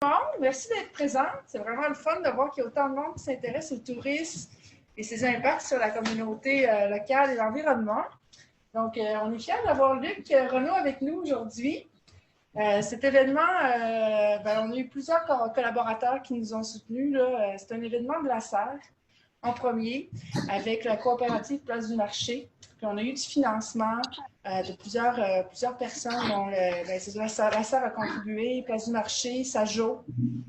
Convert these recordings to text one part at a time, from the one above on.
monde. Merci d'être présent. C'est vraiment le fun de voir qu'il y a autant de monde qui s'intéresse au tourisme et ses impacts sur la communauté locale et l'environnement. Donc, on est fiers d'avoir Luc Renaud avec nous aujourd'hui. Cet événement, on a eu plusieurs collaborateurs qui nous ont soutenus. C'est un événement de la serre en premier, avec la coopérative Place du Marché. Puis on a eu du financement de plusieurs personnes. Dont la serre a contribué, Place du Marché, Sajo.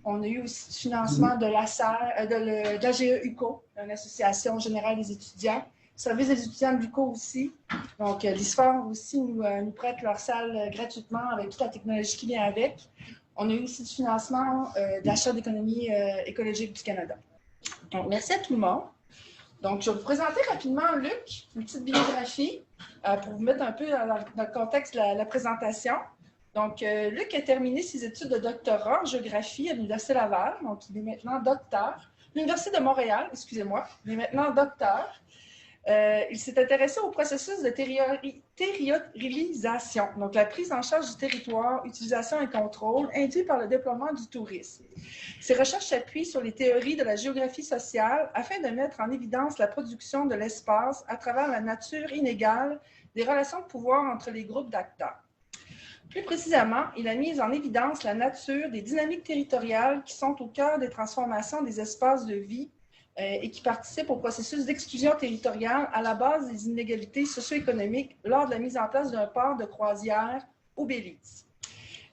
On a eu aussi du financement de la serre, de l'AGE UCO, une association générale des étudiants. Service des étudiants de l'UCO aussi. Donc, l'ISFOR aussi nous prête leur salle gratuitement avec toute la technologie qui vient avec. On a eu aussi du financement de la Chambre d'économie écologique du Canada. Donc, merci à tout le monde. Donc, je vais vous présenter rapidement Luc, une petite biographie pour vous mettre un peu dans le contexte de la présentation. Donc, Luc a terminé ses études de doctorat en géographie à l'Université Laval. Donc, il est maintenant docteur. L'Université de Montréal, excusez-moi, il est maintenant docteur. Il s'est intéressé au processus de territorialisation, donc la prise en charge du territoire, utilisation et contrôle induit par le déploiement du tourisme. Ses recherches s'appuient sur les théories de la géographie sociale afin de mettre en évidence la production de l'espace à travers la nature inégale des relations de pouvoir entre les groupes d'acteurs. Plus précisément, il a mis en évidence la nature des dynamiques territoriales qui sont au cœur des transformations des espaces de vie et qui participent au processus d'exclusion territoriale à la base des inégalités socio-économiques lors de la mise en place d'un port de croisière au Belize.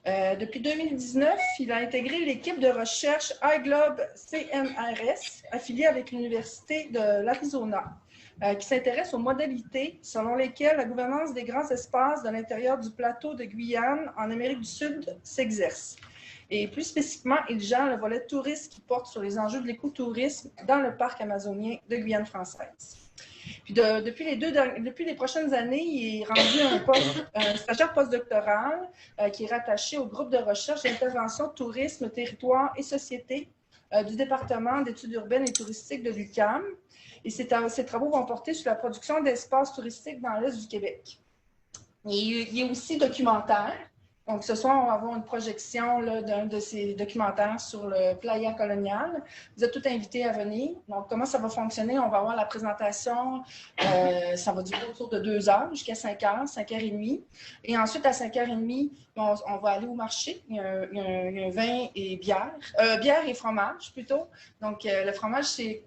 Depuis 2019, il a intégré l'équipe de recherche iGlobe CNRS, affiliée avec l'Université de l'Arizona, qui s'intéresse aux modalités selon lesquelles la gouvernance des grands espaces de l'intérieur du plateau de Guyane en Amérique du Sud s'exerce. Et plus spécifiquement, il gère le volet tourisme qui porte sur les enjeux de l'écotourisme dans le parc amazonien de Guyane française. Puis depuis les prochaines années, il est rendu un stagiaire postdoctoral qui est rattaché au groupe de recherche d'intervention tourisme, territoire et société du département d'études urbaines et touristiques de l'UQAM. Et ses travaux vont porter sur la production d'espaces touristiques dans l'Est du Québec. Il est aussi documentaire. Donc, ce soir, on va avoir une projection d'un de ces documentaires sur le Playa Colonial. Vous êtes tous invités à venir. Donc, comment ça va fonctionner? On va avoir la présentation. Ça va durer autour de 2 heures jusqu'à 5 heures, 5h30. Et ensuite, à 5h30, on va aller au marché. Il y a un vin et bière. Bière et fromage, plutôt. Donc, le fromage, c'est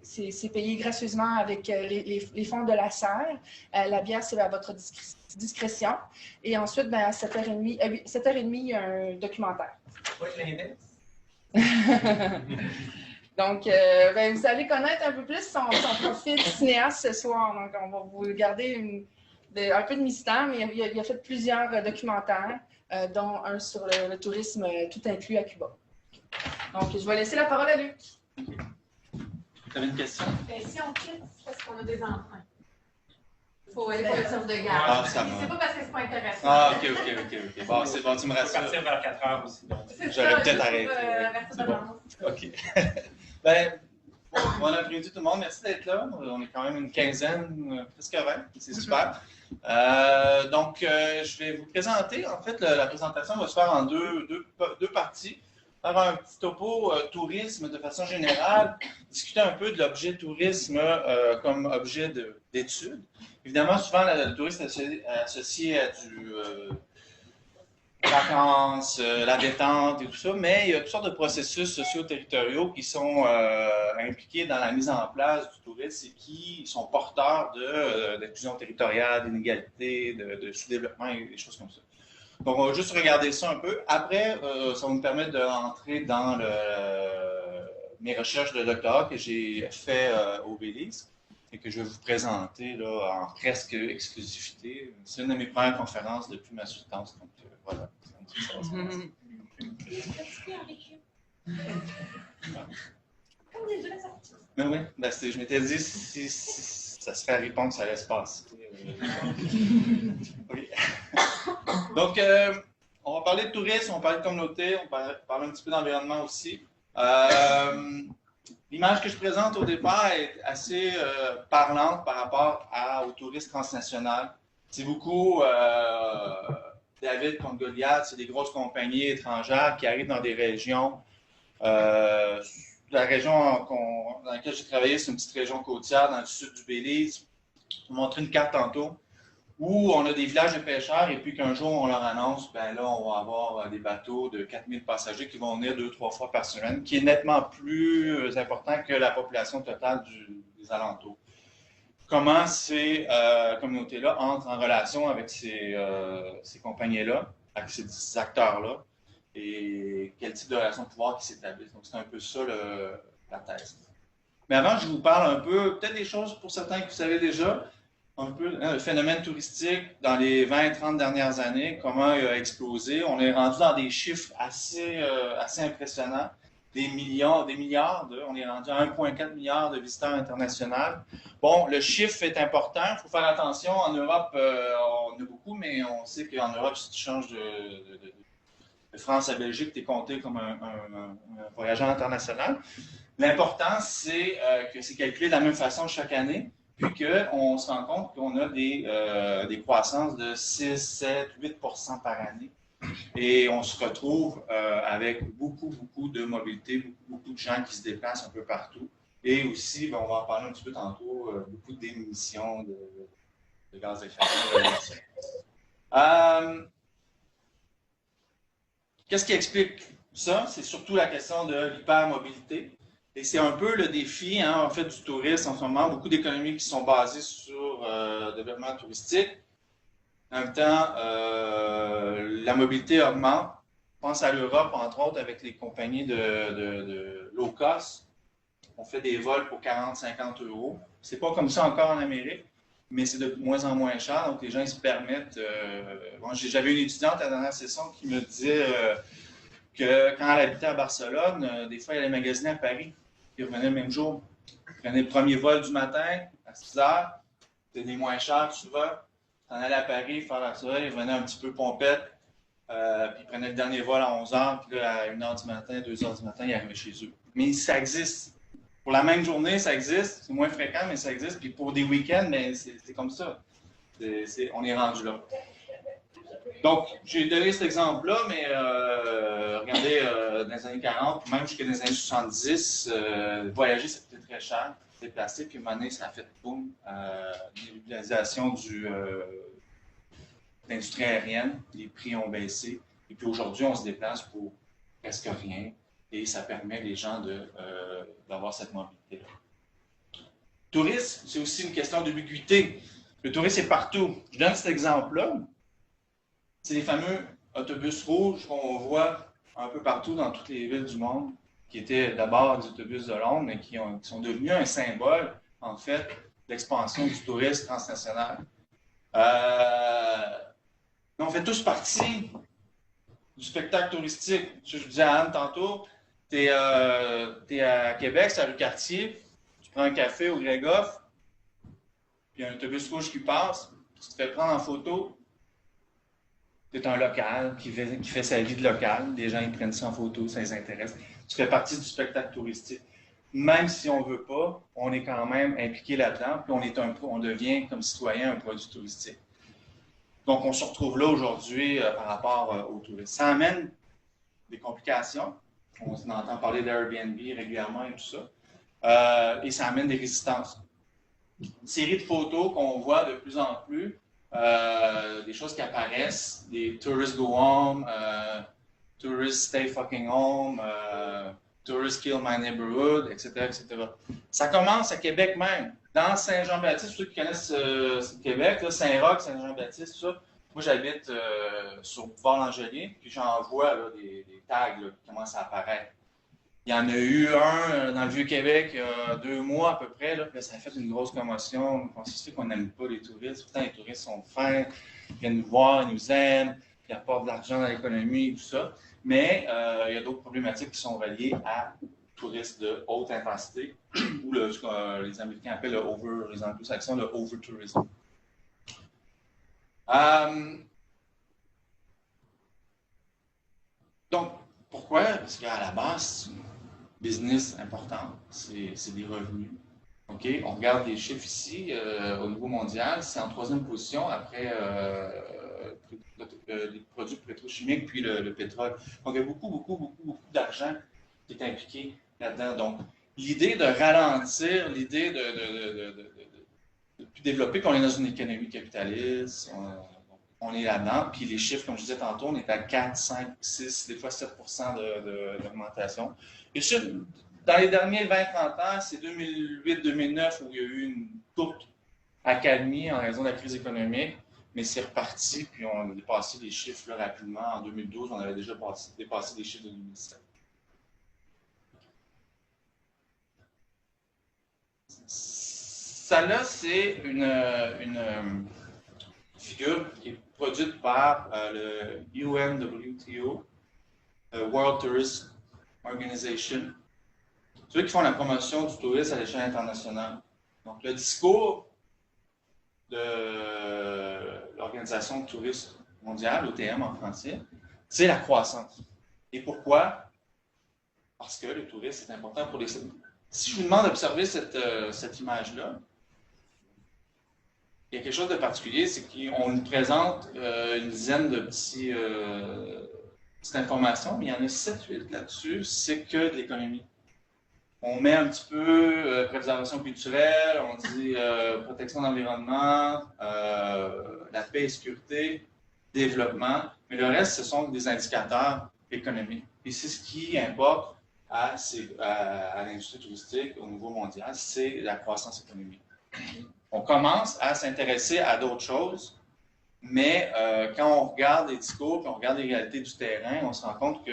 payé gracieusement avec les fonds de la serre. La bière, c'est à votre discrétion. Et ensuite, à 7h30, il y a un documentaire. Oui, l'index. Donc, vous allez connaître un peu plus son profil de cinéaste ce soir. Donc, on va vous garder un peu de mystère, mais il a fait plusieurs documentaires, dont un sur le tourisme tout inclus à Cuba. Donc, je vais laisser la parole à Luc. Tu avais une question? Si on quitte, c'est parce qu'on a des emprunts. Il faut aller pour le service de garde. Ah, ça va. C'est pas parce que c'est pas intéressant. Ah, ok. Bon, c'est bon, tu me rassures. Partir vers 4 heures aussi. J'aurais peut-être arrêté. C'est bon. OK. Bon après-midi tout le monde. Merci d'être là. On est quand même une quinzaine, presque 20. C'est super. Donc, je vais vous présenter. En fait, la présentation va se faire en deux parties. Faire un petit topo tourisme de façon générale, discuter un peu de l'objet tourisme comme objet d'étude. Évidemment, souvent, le tourisme est associé à du vacances, la détente et tout ça, mais il y a toutes sortes de processus socio-territoriaux qui sont impliqués dans la mise en place du tourisme et qui sont porteurs d'inclusion territoriale, d'inégalité, de sous-développement et des choses comme ça. Donc, on va juste regarder ça un peu. Après, ça va me permettre d'entrer dans mes recherches de doctorat que j'ai fait au Belize et que je vais vous présenter là, en presque exclusivité. C'est une de mes premières conférences depuis ma soutenance. Donc, voilà. Mais oui, je m'étais dit si ça se fait à répondre, ça laisse passer. Oui. Donc, on va parler de tourisme, on va parler de communauté, on va parler un petit peu d'environnement aussi. L'image que je présente au départ est assez parlante par rapport au tourisme transnational. C'est beaucoup David contre Goliath, c'est des grosses compagnies étrangères qui arrivent dans des régions La région dans laquelle j'ai travaillé, c'est une petite région côtière dans le sud du Belize. Je vais vous montrer une carte tantôt où on a des villages de pêcheurs et puis qu'un jour on leur annonce, ben là, on va avoir des bateaux de 4000 passagers qui vont venir 2-3 fois par semaine, qui est nettement plus important que la population totale des alentours. Comment ces communautés-là entrent en relation avec ces compagnies-là, avec ces acteurs-là, et quel type de relation de pouvoir qui s'établissent. Donc, c'est un peu ça la thèse. Mais avant, je vous parle un peu, peut-être des choses pour certains que vous savez déjà, un peu le phénomène touristique dans les 20-30 dernières années, comment il a explosé. On est rendu dans des chiffres assez impressionnants. On est rendu à 1,4 milliard de visiteurs internationaux. Bon, le chiffre est important, il faut faire attention. En Europe, on a beaucoup, mais on sait qu'en Europe, si tu changes de France à Belgique, tu es compté comme un voyageur international. L'important, c'est que c'est calculé de la même façon chaque année, puis qu'on se rend compte qu'on a des croissances de 6, 7, 8 % par année. Et on se retrouve avec beaucoup de mobilité, beaucoup de gens qui se déplacent un peu partout. Et aussi, ben, on va en parler un petit peu tantôt, beaucoup d'émissions de gaz à effet de serre. Qu'est-ce qui explique ça? C'est surtout la question de l'hypermobilité. Et c'est un peu le défi, hein, en fait, du tourisme en ce moment. Beaucoup d'économies qui sont basées sur le développement touristique. En même temps, la mobilité augmente. Je pense à l'Europe, entre autres, avec les compagnies de low cost. On fait des vols pour 40-50 €. C'est pas comme ça encore en Amérique, mais c'est de moins en moins cher. Donc, les gens ils se permettent. Bon, j'avais une étudiante à la dernière session qui me disait que quand elle habitait à Barcelone, des fois, elle allait magasiner à Paris. Puis, elle revenait le même jour. Elle prenait le premier vol du matin à 6 h. C'était des moins chers souvent. On allait à Paris faire la soirée, il revenait un petit peu pompette, puis il prenait le dernier vol à 11 h, puis là, à 1 h du matin, 2 h du matin, il arrivait chez eux. Mais ça existe. Pour la même journée, ça existe. C'est moins fréquent, mais ça existe. Puis pour des week-ends, mais c'est comme ça. On est rendu là. Donc, j'ai donné cet exemple-là, mais regardez, dans les années 40, même jusqu'à les années 70, voyager, ça coûtait très cher. Déplacé, puis à un moment donné, ça a fait boum, l'utilisation de l'industrie aérienne, les prix ont baissé, et puis aujourd'hui, on se déplace pour presque rien, et ça permet les gens d'avoir cette mobilité-là. Tourisme, c'est aussi une question d'ubiquité. Le tourisme est partout. Je donne cet exemple-là. C'est les fameux autobus rouges qu'on voit un peu partout dans toutes les villes du monde, qui étaient d'abord des autobus de Londres, mais qui sont devenus un symbole, en fait, de l'expansion du tourisme transnational. On fait tous partie du spectacle touristique. Je disais à Anne tantôt, tu es à Québec, c'est à rue Cartier, tu prends un café au Grégoff, puis il y a un autobus rouge qui passe, tu te fais prendre en photo. Tu es un local qui fait sa vie de local, les gens ils prennent ça en photo, ça les intéresse. Tu fais partie du spectacle touristique. Même si on ne veut pas, on est quand même impliqué là-dedans, puis on devient comme citoyen un produit touristique. Donc, on se retrouve là aujourd'hui par rapport au tourisme. Ça amène des complications. On entend parler d'Airbnb régulièrement et tout ça. Et ça amène des résistances. Une série de photos qu'on voit de plus en plus, des choses qui apparaissent, des tourists go home, tourists stay fucking home, tourists kill my neighborhood, etc., etc. Ça commence à Québec même. Dans Saint-Jean-Baptiste, ceux qui connaissent Québec, Saint-Roch, Saint-Jean-Baptiste, tout ça. Moi, j'habite sur Boulevard-Langelier, puis j'en vois là, des tags là, qui commencent à apparaître. Il y en a eu un dans le Vieux-Québec il y a 2 mois à peu près. Là, ça a fait une grosse commotion. On se fait qu'on n'aime pas les touristes. Pourtant, les touristes sont fins, ils viennent nous voir, ils nous aiment, ils apportent de l'argent dans l'économie, tout ça. Mais il y a d'autres problématiques qui sont reliées à touristes de haute intensité, ou ce que les Américains appellent les Anglo-Saxons le over-tourism. Donc, pourquoi? Parce qu'à la base, business important, c'est des revenus. Okay? On regarde les chiffres ici, au niveau mondial, c'est en 3e position après les produits pétrochimiques puis le pétrole. Donc, il y a beaucoup d'argent qui est impliqué là-dedans. Donc, l'idée de ralentir, l'idée de plus développer, qu'on est dans une économie capitaliste, on est là-dedans. Puis les chiffres, comme je disais tantôt, on est à 4, 5, 6, des fois 7 d'augmentation. Et dans les derniers 20-30 ans, c'est 2008-2009 où il y a eu une courte accalmie en raison de la crise économique, mais c'est reparti, puis on a dépassé les chiffres là, rapidement. En 2012, on avait déjà dépassé les chiffres de 2017. Ça là, c'est une figure qui est produite par le UNWTO, World Tourism Organization, ceux qui font la promotion du tourisme à l'échelle internationale. Donc, le discours de l'Organisation de tourisme mondiale, OTM en français, c'est la croissance. Et pourquoi? Parce que le tourisme est important pour les... Si je vous demande d'observer cette image-là, il y a quelque chose de particulier, c'est qu'on nous présente une dizaine de petites informations, mais il y en a 7-8 là-dessus, c'est que de l'économie. On met un petit peu préservation culturelle, on dit protection de l'environnement, la paix et sécurité, développement, mais le reste, ce sont des indicateurs économiques. Et c'est ce qui importe à l'industrie touristique au niveau mondial, c'est la croissance économique. On commence à s'intéresser à d'autres choses, mais quand on regarde les discours, quand on regarde les réalités du terrain, on se rend compte que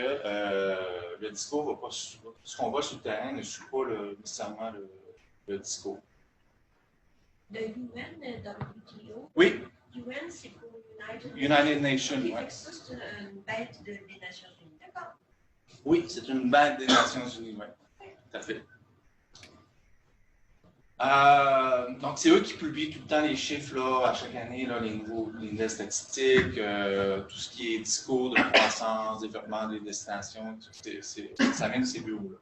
le discours va pas ce qu'on voit sur le terrain ne suit pas nécessairement le discours. Le UNWTO? Oui. UN, c'est pour United Nations. Oui, Ouais. ça, c'est une bête des Nations Unies. D'accord. Oui, c'est une bête des Nations Unies, oui. Tout à fait. Donc, c'est eux qui publient tout le temps les chiffres là, à chaque année, là, les nouvelles statistiques, tout ce qui est discours de croissance, développement des destinations, ça vient de ces bureaux-là.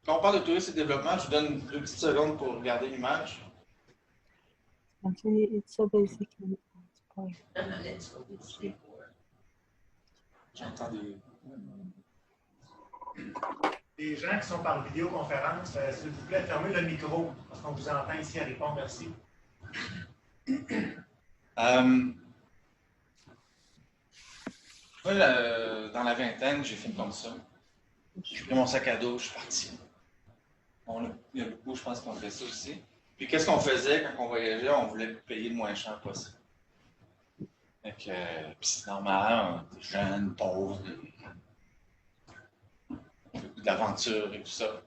Quand on parle de tourisme et de développement, je vous donne 2 petites secondes pour regarder l'image. Actually, it's so basically point. Let's go with 3, 4. J'entends des... Les gens qui sont par vidéoconférence, s'il vous plaît, fermez le micro, parce qu'on vous entend ici à répondre. Merci. Moi, dans la vingtaine, j'ai fait comme ça. J'ai pris mon sac à dos, je suis parti. Il y a beaucoup, je pense, qui ont fait ça aussi. Puis qu'est-ce qu'on faisait quand on voyageait? On voulait payer le moins cher possible. Puis c'est normal, on était jeunes, pauvres, d'aventure et tout ça.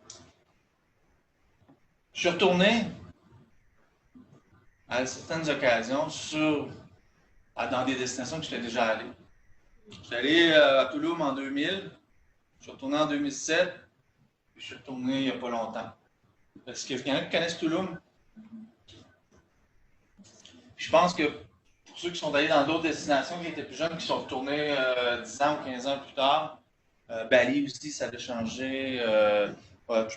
Je suis retourné à certaines occasions dans des destinations que j'étais déjà allé. Je suis allé à Toulouse en 2000, je suis retourné en 2007, puis je suis retourné il n'y a pas longtemps. Est-ce qu'il y en a qui connaissent Toulouse? Je pense que pour ceux qui sont allés dans d'autres destinations, qui étaient plus jeunes, qui sont retournés 10 ans ou 15 ans plus tard, Bali aussi, ça a changé. En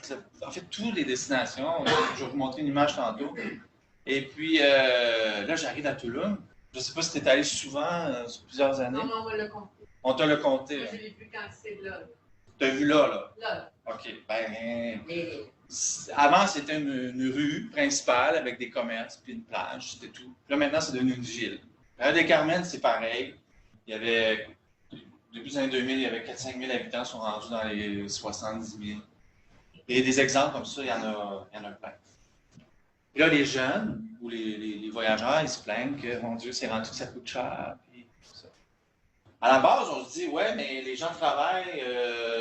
fait, toutes les destinations. Je vais vous montrer une image tantôt. Et puis, là, j'arrive à Toulouse. Je ne sais pas si tu es allé souvent, sur plusieurs années. Non, on va le compter. On t'a le compté. Moi, je l'ai vu quand c'est là. Tu as vu là? Là. OK. Ben, avant, c'était une rue principale avec des commerces puis une plage, c'était tout. Là, maintenant, c'est devenu une ville. La des Carmen, c'est pareil. Il y avait... Depuis les années 2000, il y avait 4-5 000 habitants, sont rendus dans les 70 000. Et des exemples comme ça, il y en a plein. Et là, les jeunes ou les voyageurs, ils se plaignent que, mon Dieu, c'est rendu que ça coûte cher. Puis tout ça. À la base, on se dit, ouais, mais les gens travaillent,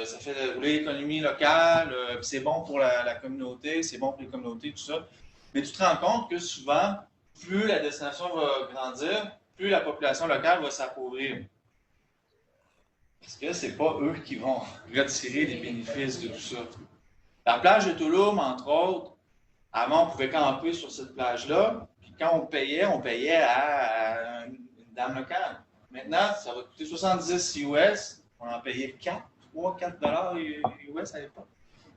ça fait rouler l'économie locale, puis c'est bon pour la communauté, c'est bon pour les communautés, tout ça. Mais tu te rends compte que souvent, plus la destination va grandir, plus la population locale va s'appauvrir. Parce que c'est pas eux qui vont retirer les bénéfices de tout ça. La plage de Toulouse, entre autres, avant, on pouvait camper sur cette plage-là, puis quand on payait à une dame locale. Maintenant, ça va coûter 70 US, on en payait 3-4 $ US à l'époque.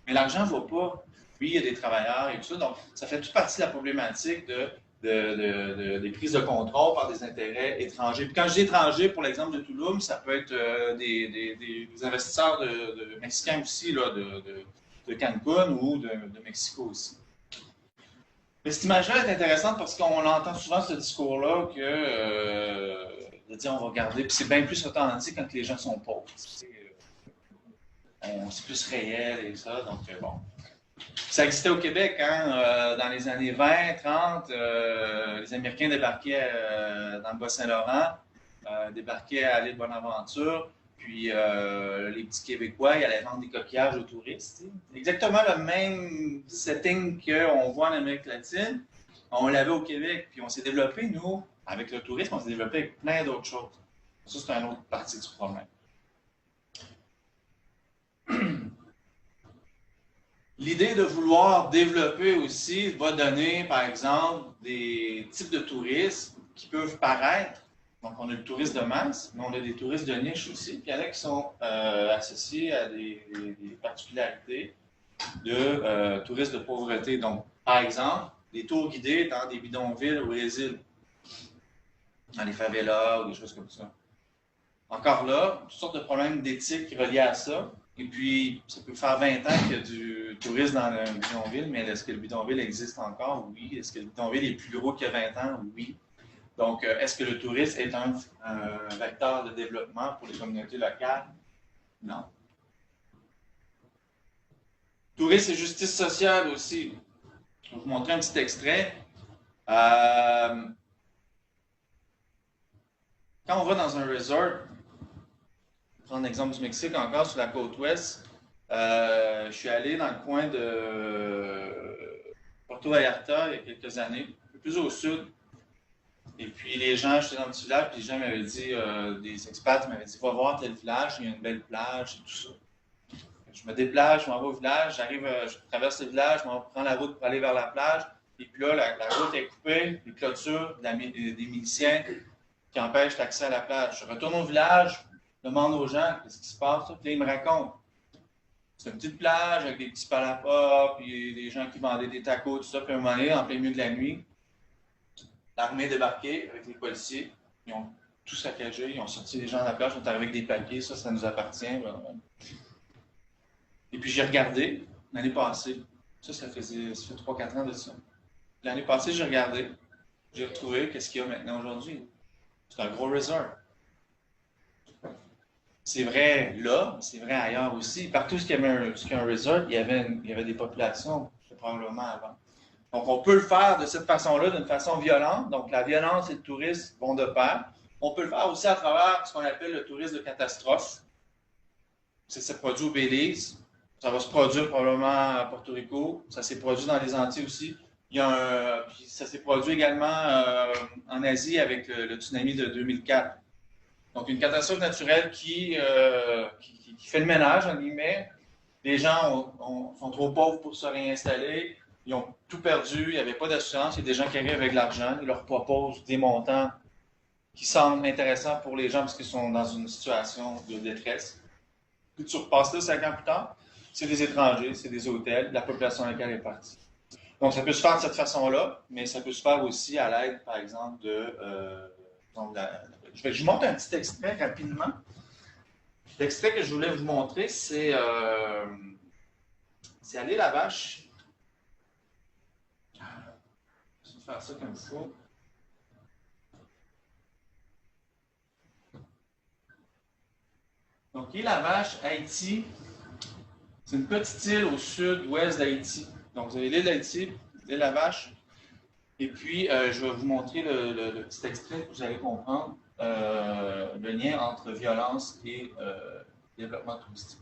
Mais l'argent ne va pas. Puis, il y a des travailleurs et tout ça. Donc, ça fait toute partie de la problématique de des prises de contrôle par des intérêts étrangers. Puis quand je dis étrangers, pour l'exemple de Tulum, ça peut être des investisseurs de mexicains aussi, là, de Cancun ou de Mexico aussi. Mais cette image-là est intéressante parce qu'on entend souvent ce discours-là de dire on va garder, puis c'est bien plus authentique quand les gens sont pauvres. C'est plus réel et ça, donc bon. Ça existait au Québec, hein, dans les années 20, 30, les Américains débarquaient dans le Bas-Saint-Laurent, débarquaient à l'île Bonaventure, puis les petits Québécois, ils allaient vendre des coquillages aux touristes. T'sais. Exactement le même setting qu'on voit en Amérique latine, on l'avait au Québec, puis on s'est développé, nous, avec le tourisme, on s'est développé avec plein d'autres choses. Ça, c'est une autre partie du problème. L'idée de vouloir développer aussi va donner, par exemple, des types de tourisme qui peuvent paraître. Donc, on a le tourisme de masse, mais on a des touristes de niche aussi. Puis il y en a qui sont associés à des particularités de touristes de pauvreté. Donc, par exemple, des tours guidés dans des bidonvilles au Brésil, dans les favelas ou des choses comme ça. Encore là, toutes sortes de problèmes d'éthique reliés à ça. Et puis, ça peut faire 20 ans qu'il y a du tourisme dans le bidonville, mais est-ce que le bidonville existe encore? Oui. Est-ce que le bidonville est plus gros qu'il y a 20 ans? Oui. Donc, est-ce que le tourisme est un vecteur de développement pour les communautés locales? Non. Tourisme et justice sociale aussi. Je vais vous montrer un petit extrait. Quand on va dans un resort, prendre l'exemple du Mexique encore sur la côte ouest, je suis allé dans le coin de Puerto Vallarta il y a quelques années, un peu plus au sud. Et puis les gens, j'étais dans le petit village, puis les gens m'avaient dit, des expats m'avaient dit, va voir tel village, il y a une belle plage et tout ça. Je me déplace, je m'en vais au village, j'arrive, je traverse le village, je prends la route pour aller vers la plage. Et puis là, la route est coupée, les clôtures, des miliciens qui empêchent l'accès à la plage. Je retourne au village, je demande aux gens qu'est-ce qui se passe, puis là, ils me racontent. C'est une petite plage avec des petits palapas, puis des gens qui vendaient des tacos, tout ça. Puis à un moment donné, en plein milieu de la nuit, l'armée est débarquée avec les policiers. Ils ont tout saccagé, ils ont sorti les gens de la plage, ils sont arrivés avec des papiers, ça nous appartient. Et puis j'ai regardé l'année passée. Ça fait 3-4 ans de ça. L'année passée, j'ai regardé, j'ai retrouvé qu'est-ce qu'il y a maintenant aujourd'hui. C'est un gros resort. C'est vrai là, c'est vrai ailleurs aussi. Partout où il y avait un resort, il y avait des populations, probablement avant. Donc, on peut le faire de cette façon-là, d'une façon violente. Donc, la violence et le tourisme vont de pair. On peut le faire aussi à travers ce qu'on appelle le tourisme de catastrophe. Ça s'est produit au Belize. Ça va se produire probablement à Porto Rico. Ça s'est produit dans les Antilles aussi. Puis ça s'est produit également en Asie avec le tsunami de 2004. Donc, une catastrophe naturelle qui fait le ménage, en guillemets. Les gens sont trop pauvres pour se réinstaller. Ils ont tout perdu. Il n'y avait pas d'assurance. Il y a des gens qui arrivent avec de l'argent. Ils leur proposent des montants qui semblent intéressants pour les gens parce qu'ils sont dans une situation de détresse. Puis tu repasses là 5 ans plus tard, c'est des étrangers, c'est des hôtels. La population locale est partie. Donc, ça peut se faire de cette façon-là, mais ça peut se faire aussi à l'aide, par exemple, je vous montre un petit extrait rapidement. L'extrait que je voulais vous montrer, c'est à l'île La Vache. Je vais faire ça comme il faut. Donc, l'île La Vache, Haïti, c'est une petite île au sud-ouest d'Haïti. Donc, vous avez l'île d'Haïti, l'île La Vache. Et puis, je vais vous montrer le petit extrait que vous allez comprendre le lien entre violence et développement touristique.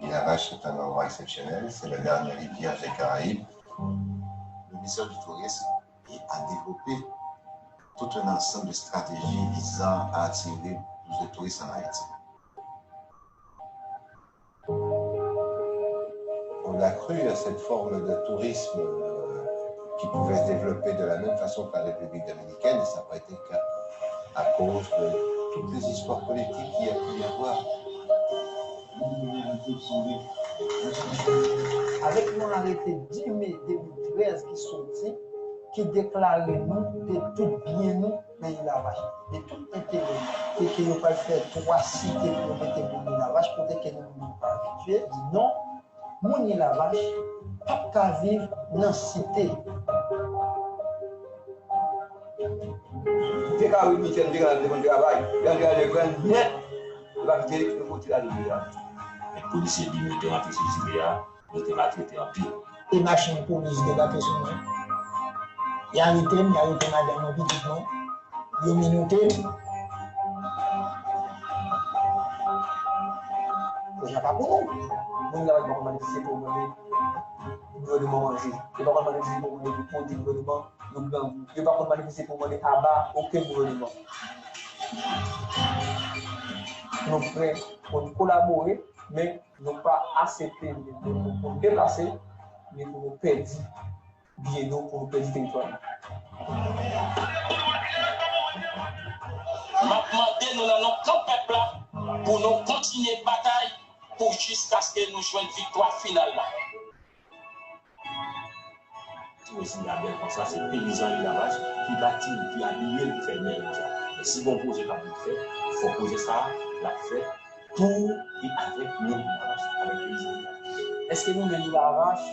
La Vache est un endroit exceptionnel, c'est la dernière rivière des Caraïbes. Le ministère du Tourisme a développé tout un ensemble de stratégies visant à attirer plus de touristes en Haïti. On a cru à cette forme de tourisme qui pouvait se développer de la même façon que la République dominicaine, et ça n'a pas été le cas à cause de toutes les histoires politiques qu'il y a pu y avoir. Avec un arrêté 10 mai 2013 qui sortit, qui déclarait nous de tout bien nous pays la vache, de tout intérêt, et que nous pas faire 3 cités pour mettre Mouni la vache, pour dire que nous ne pas habitués, dit non, Mouni la vache, pas qu'à vivre dans la cité. Dès qu'à oui, Michel, dès qu'à demande de travail, il y a des grands net, il va dire que faut tirer la lumière. Les policiers disent que nous sommes en train nous sommes traités en pire. Et machine police de la question. Il y a arrêté madame petitement. Il y a minuté. Il n'y a pas pour nous. Nous n'avons pas manifesté pour demander le gouvernement manger. Il n'y a pas manifesté pour demander pour le gouvernement. Il n'y a pas manifesté pour demander à bas aucun gouvernement. Nous sommes prêts pour collaborer, mais nous ne pas accepter pour nous déplacer, mais pour nous perdre bien nous, pour nous perdre le territoire. Maintenant, nous allons tout peuple pour nous continuer la bataille pour jusqu'à ce que nous joignions une victoire finale. Tout aussi la belle comme ça, c'est le paysan de la vache qui bâtit, qui a lié le fait bien comme ça. Mais si vous posez pas pour le faire, il faut poser ça, la fait pour et avec nous, la vache, avec le paysan de la vache. Est-ce que nous menons la vache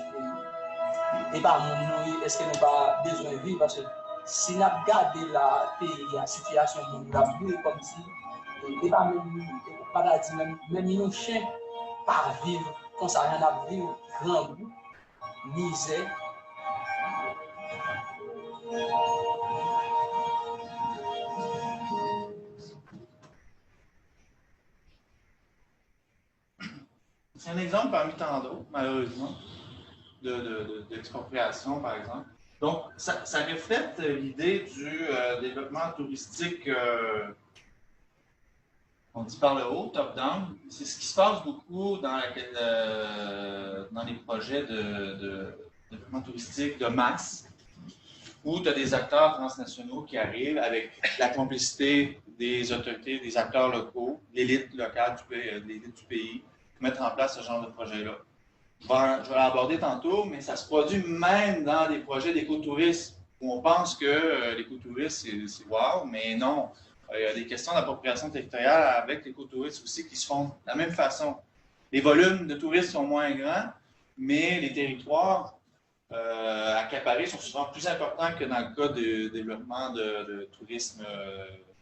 et pas nous, est-ce que nous pas besoin de vivre? Parce que si nous regardons la situation, nous la comme si, et pas même nos chiens, pas vivre, comme ça, rien à vivre, grand goût, misère. C'est un exemple parmi tant d'autres, malheureusement, d'expropriation, par exemple. Donc, ça reflète l'idée du développement touristique, on dit par le haut, top-down. C'est ce qui se passe beaucoup dans les projets de développement touristique de masse, où tu as des acteurs transnationaux qui arrivent avec la complicité des autorités, des acteurs locaux, l'élite locale l'élite du pays, pour mettre en place ce genre de projet-là. Je vais l'aborder tantôt, mais ça se produit même dans des projets d'écotourisme, où on pense que l'écotourisme, c'est wow, mais non. Il y a des questions d'appropriation territoriale avec l'écotourisme aussi qui se font de la même façon. Les volumes de touristes sont moins grands, mais les territoires accaparés sont souvent plus importants que dans le cas de développement de tourisme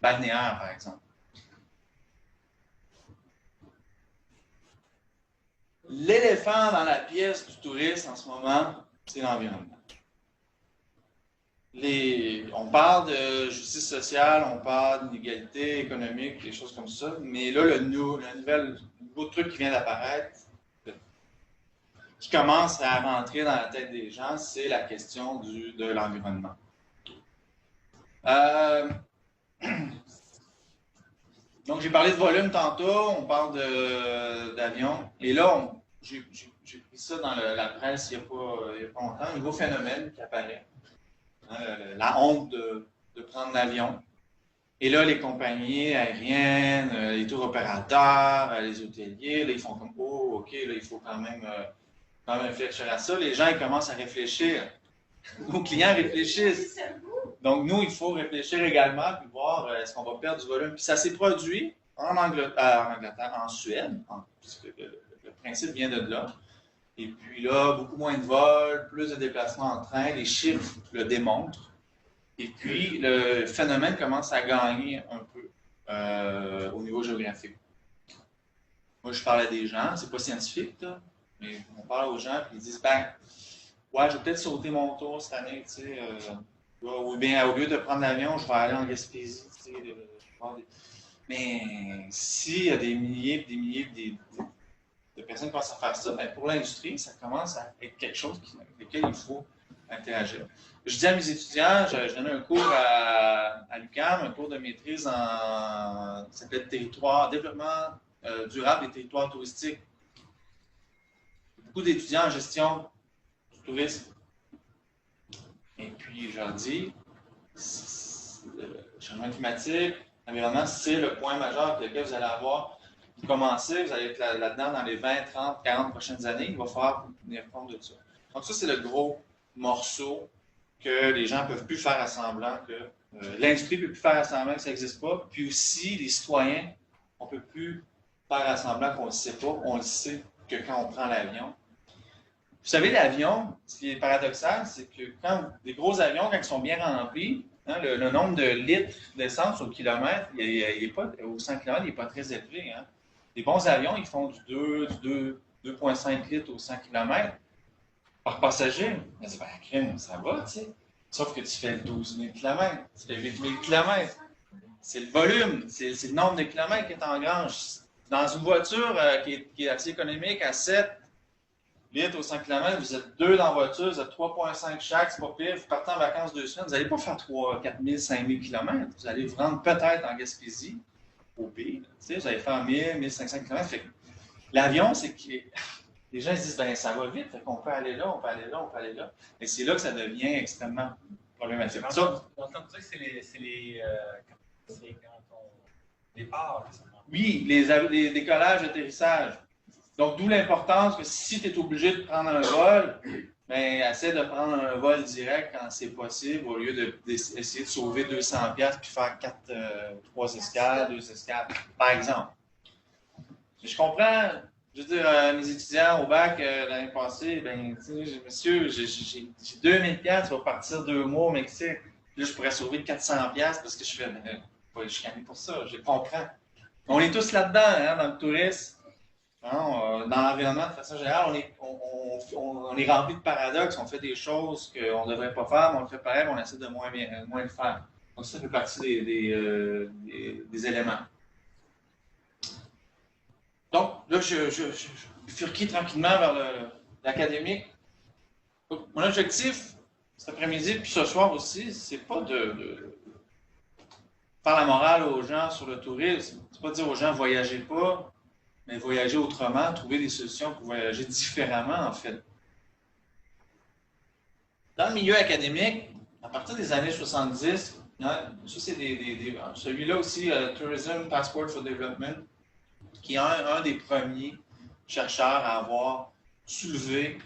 balnéaire, par exemple. L'éléphant dans la pièce du tourisme en ce moment, c'est l'environnement. On parle de justice sociale, on parle d'inégalité économique, des choses comme ça, mais là, le nouveau truc qui vient d'apparaître, qui commence à rentrer dans la tête des gens, c'est la question de l'environnement. Donc, j'ai parlé de volume tantôt, on parle d'avions, et là, j'ai pris ça dans la presse il n'y a pas longtemps, un nouveau phénomène qui apparaît. La honte de prendre l'avion. Et là, les compagnies aériennes, les tours opérateurs, les hôteliers, là, ils font comme « Oh, OK, là, il faut quand même réfléchir à ça. » Les gens ils commencent à réfléchir. Nos clients réfléchissent. Donc, nous, il faut réfléchir également puis voir est-ce qu'on va perdre du volume. Puis ça s'est produit en Angleterre, en Suède, puisque le principe vient de là. Et puis là, beaucoup moins de vols, plus de déplacements en train, les chiffres le démontrent. Et puis, le phénomène commence à gagner un peu au niveau géographique. Moi, je parle à des gens, c'est pas scientifique, là, mais on parle aux gens, puis ils disent, ben, ouais, je vais peut-être sauter mon tour cette année, tu sais, ou bien au lieu de prendre l'avion, je vais aller en Gaspésie, tu sais, mais s'il y a des milliers de personnes qui commencent à faire ça, ben pour l'industrie, ça commence à être quelque chose avec lequel il faut interagir. Je dis à mes étudiants, je donnais un cours à l'UQAM, un cours de maîtrise ça s'appelle développement durable des territoires touristiques. Beaucoup d'étudiants en gestion du tourisme. Et puis, je leur dis, le changement climatique, l'environnement, c'est le point majeur avec lequel vous allez avoir vous commencez, vous allez être là-dedans dans les 20, 30, 40 prochaines années, il va falloir tenir compte de ça. Donc ça, c'est le gros morceau que les gens ne peuvent plus faire à semblant, que l'industrie ne peut plus faire à semblant que ça n'existe pas, puis aussi les citoyens, on ne peut plus faire à semblant qu'on ne le sait pas, on le sait que quand on prend l'avion. Vous savez, l'avion, ce qui est paradoxal, c'est que quand des gros avions, quand ils sont bien remplis, hein, le nombre de litres d'essence au kilomètre, il est pas, au 100 km, il n'est pas très élevé. Hein. Les bons avions, ils font du 2,5 litres au 100 km par passager. On dit, ben, crème, ça va, tu sais. Sauf que tu fais 12 000 km, tu fais 8 000 km. C'est le volume, c'est le nombre de kilomètres qui est en grange. Dans une voiture qui est assez économique, à 7 litres au 100 km, vous êtes 2 dans la voiture, vous êtes 3,5 chaque, c'est pas pire. Vous partez en vacances 2 semaines, vous n'allez pas faire 3 000, 4 000, 5 000 km. Vous allez vous rendre peut-être en Gaspésie, au pire. Vous allez faire 1000, 1500 km. L'avion, c'est que les gens se disent, ben ça va vite, on peut aller là, on peut aller là, on peut aller là. Et c'est là que ça devient extrêmement problématique. On entend dire que c'est les départs. Oui, les décollages, atterrissages. Donc, d'où l'importance que si tu es obligé de prendre un vol, ben, essaie de prendre un vol direct quand c'est possible, au lieu d'essayer de sauver 200$ puis faire 3 escales, 2 escales, par exemple. Je comprends, je veux dire, mes étudiants au bac l'année passée, ben, tu sais, monsieur, j'ai 2000$, ça va partir 2 mois au Mexique. Là, je pourrais sauver 400$ parce que je fais, je suis gagné pour ça, je comprends. On est tous là-dedans, hein, dans le tourisme. Hein, dans l'environnement, de façon générale, on est rempli de paradoxes, on fait des choses qu'on ne devrait pas faire, mais on le fait pareil, mais on essaie de moins le faire. Donc ça fait partie des éléments. Donc là, je bifurquais tranquillement vers l'académique. Mon objectif cet après-midi, puis ce soir aussi, c'est pas de faire la morale aux gens sur le tourisme. C'est pas de dire aux gens, voyagez pas, mais voyager autrement, trouver des solutions pour voyager différemment, en fait. Dans le milieu académique, à partir des années 70, hein, ça c'est celui-là aussi, Tourism Passport for Development, qui est un des premiers chercheurs à avoir soulevé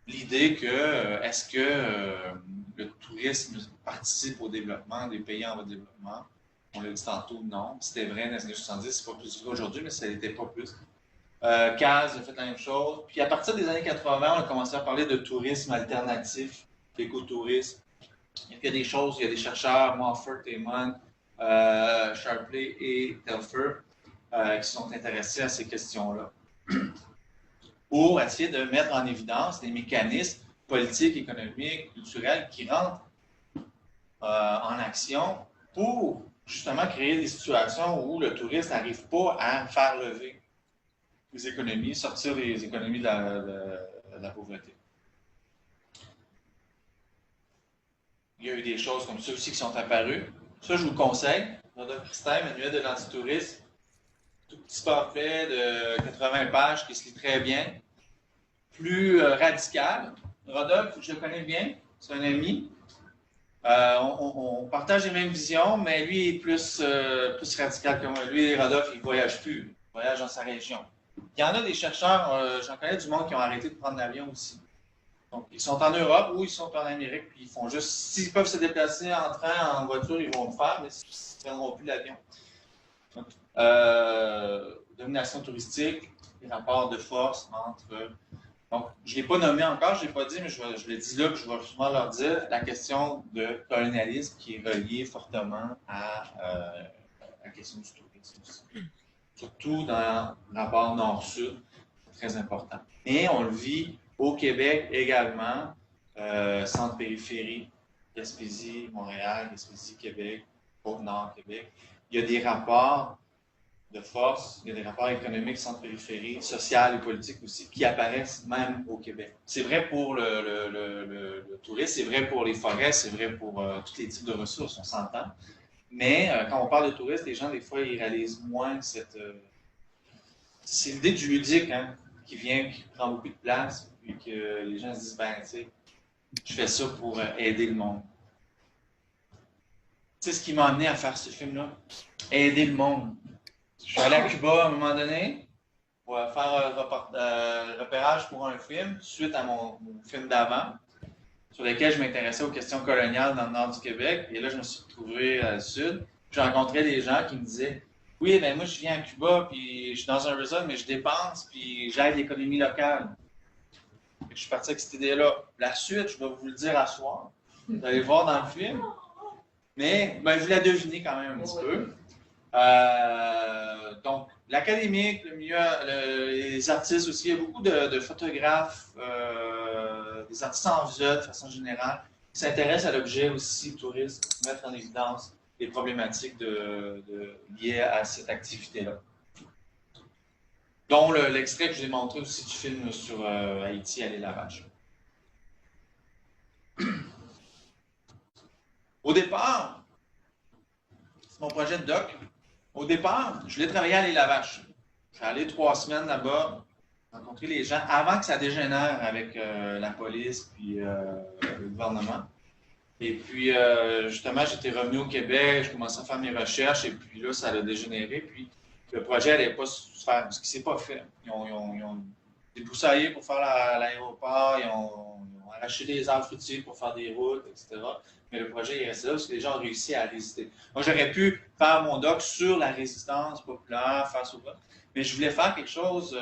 l'idée que est-ce que le tourisme participe au développement des pays en voie de développement. On l'a dit tantôt, non. C'était vrai dans les années 70, c'est pas plus vrai aujourd'hui, mais ça n'était pas plus. CAS a fait la même chose. Puis à partir des années 80, on a commencé à parler de tourisme alternatif, d'écotourisme. Il y a des choses, il y a des chercheurs, Moffert, Eamon, Sharpley et Telfer, qui sont intéressés à ces questions-là. Pour essayer de mettre en évidence des mécanismes politiques, économiques, culturels qui rentrent en action pour justement créer des situations où le touriste n'arrive pas à faire lever les économies, sortir les économies de la pauvreté. Il y a eu des choses comme ça aussi qui sont apparues. Ça, je vous le conseille. Rodolphe Christin, Manuel de l'antitourisme, tout petit pamphlet de 80 pages qui se lit très bien. Plus radical. Rodolphe, je le connais bien, c'est un ami. On partage les mêmes visions, mais lui est plus radical que moi. Lui, Rodolphe, il ne voyage plus. Il voyage dans sa région. Il y en a des chercheurs, j'en connais du monde qui ont arrêté de prendre l'avion aussi. Donc, ils sont en Europe ou ils sont en Amérique, puis ils font juste, s'ils peuvent se déplacer en train, en voiture, ils vont le faire, mais ils ne prendront plus l'avion. Domination touristique, les rapports de force entre... Donc, je ne l'ai pas nommé encore, je ne l'ai pas dit, mais je le dis là, puis je vais souvent leur dire, la question de colonialisme qui est reliée fortement à la question du tourisme aussi. Surtout dans le rapport nord-sud, c'est très important. Et on le vit au Québec également, centre-périphérie, Gaspésie, Montréal, Gaspésie, Québec, Côte-Nord, Québec. Il y a des rapports de force, il y a des rapports économiques, centre-périphérie, social et politique aussi, qui apparaissent même au Québec. C'est vrai pour le tourisme, c'est vrai pour les forêts, c'est vrai pour tous les types de ressources, on s'entend. Mais quand on parle de tourisme, les gens, des fois, ils réalisent moins cette... c'est l'idée du ludique, hein, qui prend beaucoup de place, puis que les gens se disent, ben, tu sais, je fais ça pour aider le monde. c'est ce qui m'a amené à faire ce film-là. Aider le monde. Je suis allé à Cuba à un moment donné pour faire un repérage pour un film, suite à mon film d'avant, sur lequel je m'intéressais aux questions coloniales dans le nord du Québec. Et là, je me suis retrouvé à le sud. J'ai rencontré des gens qui me disaient « Oui, ben moi, je viens à Cuba, puis je suis dans un resort, mais je dépense, puis j'aide l'économie locale. » Je suis parti avec cette idée-là. La suite, je vais vous le dire à soir. Vous allez voir dans le film. Mais ben, je la devinez quand même un petit peu. Donc, l'académique, le milieu, les artistes aussi, il y a beaucoup de photographes, des artistes en visuel de façon générale, qui s'intéressent à l'objet aussi touriste, pour mettre en évidence les problématiques liées à cette activité-là. Dont l'extrait que je vous ai montré aussi du film sur Haïti à l'île Lavage. Au départ, c'est mon projet de doc. Au départ, je voulais travailler à l'île Lavage. Je suis allé 3 semaines là-bas, rencontrer les gens avant que ça dégénère avec la police puis le gouvernement. Et puis, justement, j'étais revenu au Québec, je commençais à faire mes recherches et puis là, ça a dégénéré. Puis, le projet n'allait pas se faire, parce qu'il ne s'est pas fait. Ils ont débroussaillé pour faire l'aéroport, ils ont arraché des arbres fruitiers pour faire des routes, etc. Mais le projet est resté là parce que les gens ont réussi à résister. Donc, j'aurais pu faire mon doc sur la résistance populaire face au vote, mais je voulais faire quelque chose.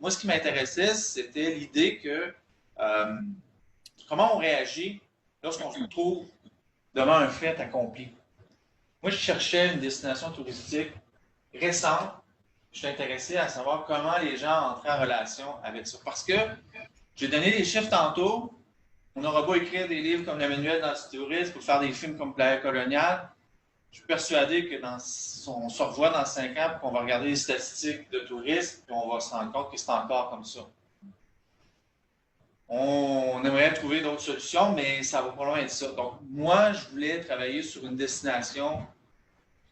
Moi, ce qui m'intéressait, c'était l'idée que comment on réagit lorsqu'on se retrouve devant un fait accompli. Moi, je cherchais une destination touristique récente. Je suis intéressé à savoir comment les gens entraient en relation avec ça. Parce que j'ai donné des chiffres tantôt. On n'aura pas écrire des livres comme le manuel d'antitourisme pour faire des films comme Playa coloniale. Je suis persuadé que on se revoit dans 5 ans et qu'on va regarder les statistiques de tourisme et on va se rendre compte que c'est encore comme ça. On aimerait trouver d'autres solutions, mais ça va probablement être ça. Donc, moi, je voulais travailler sur une destination.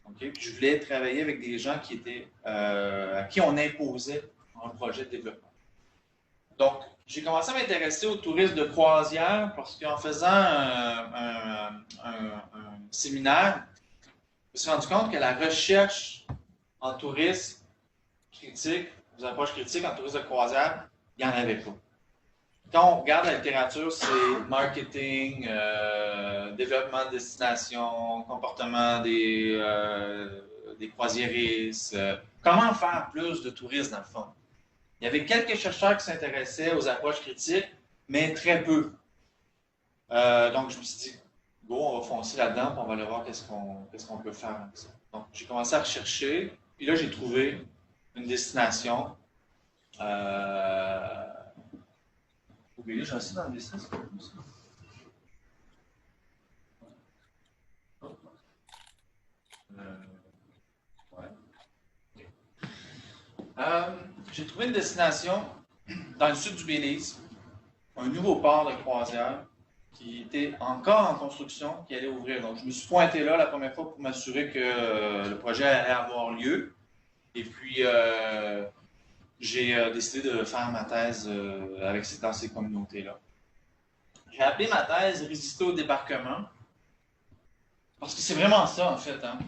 Okay? Puis je voulais travailler avec des gens qui étaient, à qui on imposait un projet de développement. Donc, j'ai commencé à m'intéresser au tourisme de croisière parce qu'en faisant un séminaire, je me suis rendu compte que la recherche en tourisme critique, aux approches critiques en tourisme de croisière, il n'y en avait pas. Quand on regarde la littérature, c'est marketing, développement de destination, comportement des croisiéristes, comment faire plus de tourisme dans le fond. Il y avait quelques chercheurs qui s'intéressaient aux approches critiques, mais très peu. Donc, je me suis dit, go, on va foncer là-dedans, puis on va aller voir qu'est-ce qu'on peut faire avec ça. Donc, j'ai commencé à rechercher, puis là, j'ai trouvé une destination. Oui, j'en suis dans le dessin, c'est pas comme ça. J'ai trouvé une destination dans le sud du Belize, un nouveau port de croisière qui était encore en construction, qui allait ouvrir. Donc, je me suis pointé là la première fois pour m'assurer que le projet allait avoir lieu. Et puis, j'ai décidé de faire ma thèse dans ces communautés-là. J'ai appelé ma thèse « Résister au débarquement » parce que c'est vraiment ça, en fait. Hein.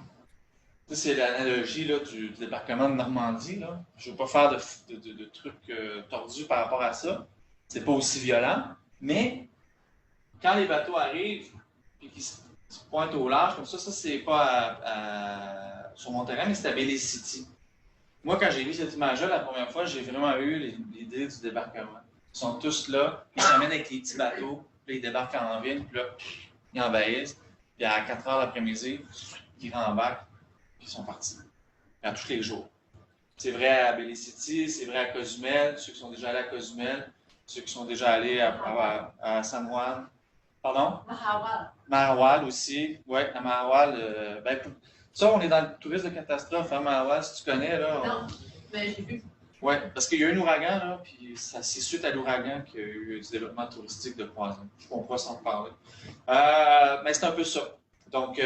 C'est l'analogie du débarquement de Normandie. Là. Je ne veux pas faire de trucs tordus par rapport à ça. C'est pas aussi violent. Mais quand les bateaux arrivent et qu'ils se pointent au large, comme ça c'est pas sur mon terrain, mais c'est à Belize City. Moi, quand j'ai vu cette image-là la première fois, j'ai vraiment eu l'idée du débarquement. Ils sont tous là, ils s'amènent avec les petits bateaux, puis ils débarquent en ville, puis là, ils envahissent. Puis à 4 heures l'après-midi, ils rembarquent. Ils sont partis. À tous les jours. C'est vrai à Belize City, c'est vrai à Cozumel, ceux qui sont déjà allés à Cozumel, ceux qui sont déjà allés à San Juan. Pardon? Mahawal. Mahawal aussi. Oui, à Mahawal. Ça, on est dans le tourisme de catastrophe, hein, Mahawal, si tu connais. Là, Non, mais j'ai vu. Oui, parce qu'il y a eu un ouragan, là, puis c'est suite à l'ouragan qu'il y a eu du développement touristique de croisière. On pourra s'en parler. Mais c'est un peu ça. Donc,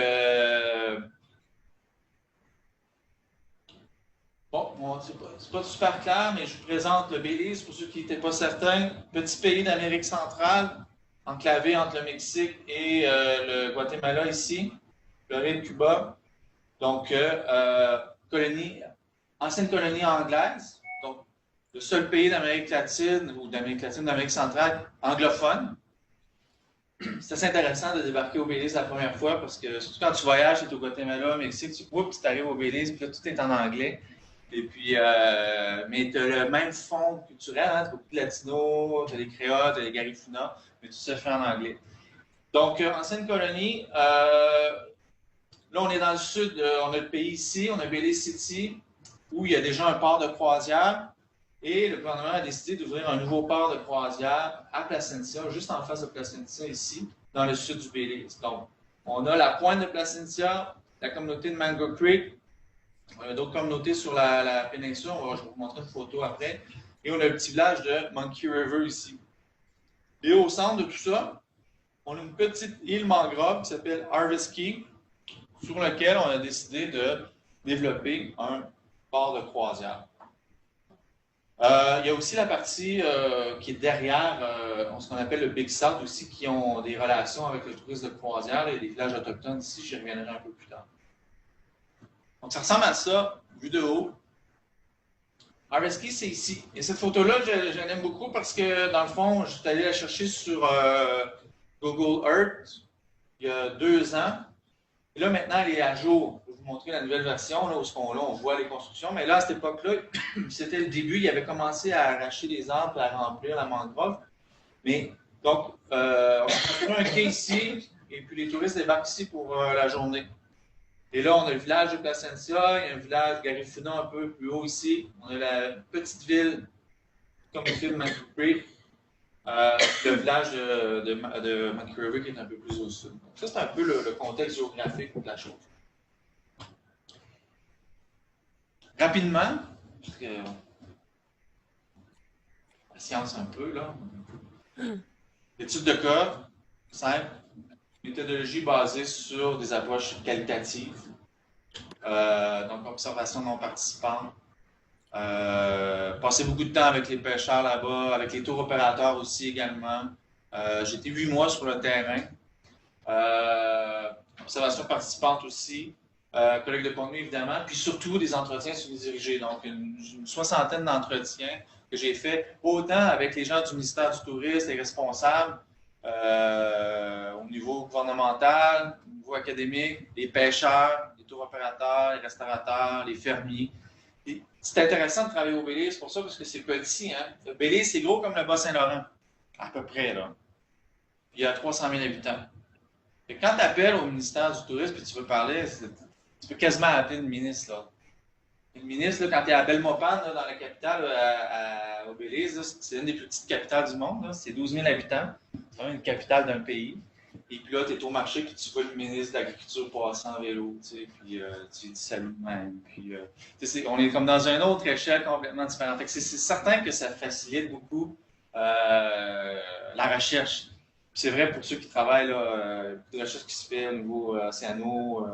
bon, c'est pas super clair, mais je vous présente le Belize, pour ceux qui n'étaient pas certains. Petit pays d'Amérique centrale, enclavé entre le Mexique et le Guatemala ici. Floride, Cuba. Donc, ancienne colonie anglaise. Donc, le seul pays d'Amérique latine ou d'Amérique centrale anglophone. C'est assez intéressant de débarquer au Belize la première fois parce que, surtout quand tu voyages, tu es au Guatemala, au Mexique, tu arrives au Belize, puis là, tout est en anglais. Et puis, mais tu as le même fond culturel, hein, tu as beaucoup de latinos, tu as des créoles, tu as des garifuna, mais tout se fait en anglais. Donc, ancienne colonie, là, on est dans le sud, on a le pays ici, on a Belize City, où il y a déjà un port de croisière, et le gouvernement a décidé d'ouvrir un nouveau port de croisière à Placentia, juste en face de Placentia, ici, dans le sud du Belize. Donc, on a la pointe de Placentia, la communauté de Mango Creek, on a d'autres communautés sur la péninsule, je vais vous montrer une photo après, et on a le petit village de Monkey River ici. Et au centre de tout ça, on a une petite île mangrove qui s'appelle Harvest Key, sur laquelle on a décidé de développer un port de croisière. Il y a aussi la partie qui est derrière ce qu'on appelle le Big South aussi, qui ont des relations avec le tourisme de croisière et les villages autochtones ici, j'y reviendrai un peu plus tard. Donc, ça ressemble à ça, vu de haut. Harvest Key, c'est ici. Et cette photo-là, je l'aime beaucoup parce que, dans le fond, je suis allé la chercher sur Google Earth il y a 2 ans. Et là, maintenant, elle est à jour. Je vais vous montrer la nouvelle version, là, où on voit les constructions. Mais là, à cette époque-là, c'était le début. Il avait commencé à arracher des arbres et à remplir la mangrove. Mais, donc, on a construit un quai ici, et puis les touristes débarquent ici pour la journée. Et là, on a le village de Placentia, il y a un village Garifuna un peu plus haut ici. On a la petite ville, comme le film Monkey Creek, le village de Monkey River qui est un peu plus au sud. Donc ça, c'est un peu le contexte géographique de la chose. Rapidement, parce que la science un peu, là. L'étude de cas, simple. Méthodologie basée sur des approches qualitatives, donc observation non participante. Passer beaucoup de temps avec les pêcheurs là-bas, avec les tours opérateurs aussi également. J'ai été 8 mois sur le terrain. Observation participante aussi. Collègue de contenu évidemment. Puis surtout des entretiens semi-dirigés. Donc une 60aine d'entretiens que j'ai fait autant avec les gens du ministère du Tourisme, les responsables, au niveau gouvernemental, au niveau académique, les pêcheurs, les tours opérateurs, les restaurateurs, les fermiers. C'est intéressant de travailler au Belize pour ça, parce que c'est petit. Hein? Le Belize, c'est gros comme le Bas-Saint-Laurent, à peu près. Là. Il y a 300 000 habitants. Et quand tu appelles au ministère du Tourisme et tu veux parler, tu peux quasiment appeler une ministre. Là. Une ministre, là, quand tu es à Belmopan, dans la capitale, au Belize, c'est une des plus petites capitales du monde. C'est 12 000 habitants. C'est vraiment une capitale d'un pays. Et puis là, tu es au marché, puis tu vois le ministre de l'Agriculture passer en vélo, tu sais, puis tu dis salut même. Puis, on est comme dans une autre échelle complètement différente. Fait que c'est certain que ça facilite beaucoup la recherche. C'est vrai pour ceux qui travaillent, là, beaucoup de recherche qui se fait au niveau océano,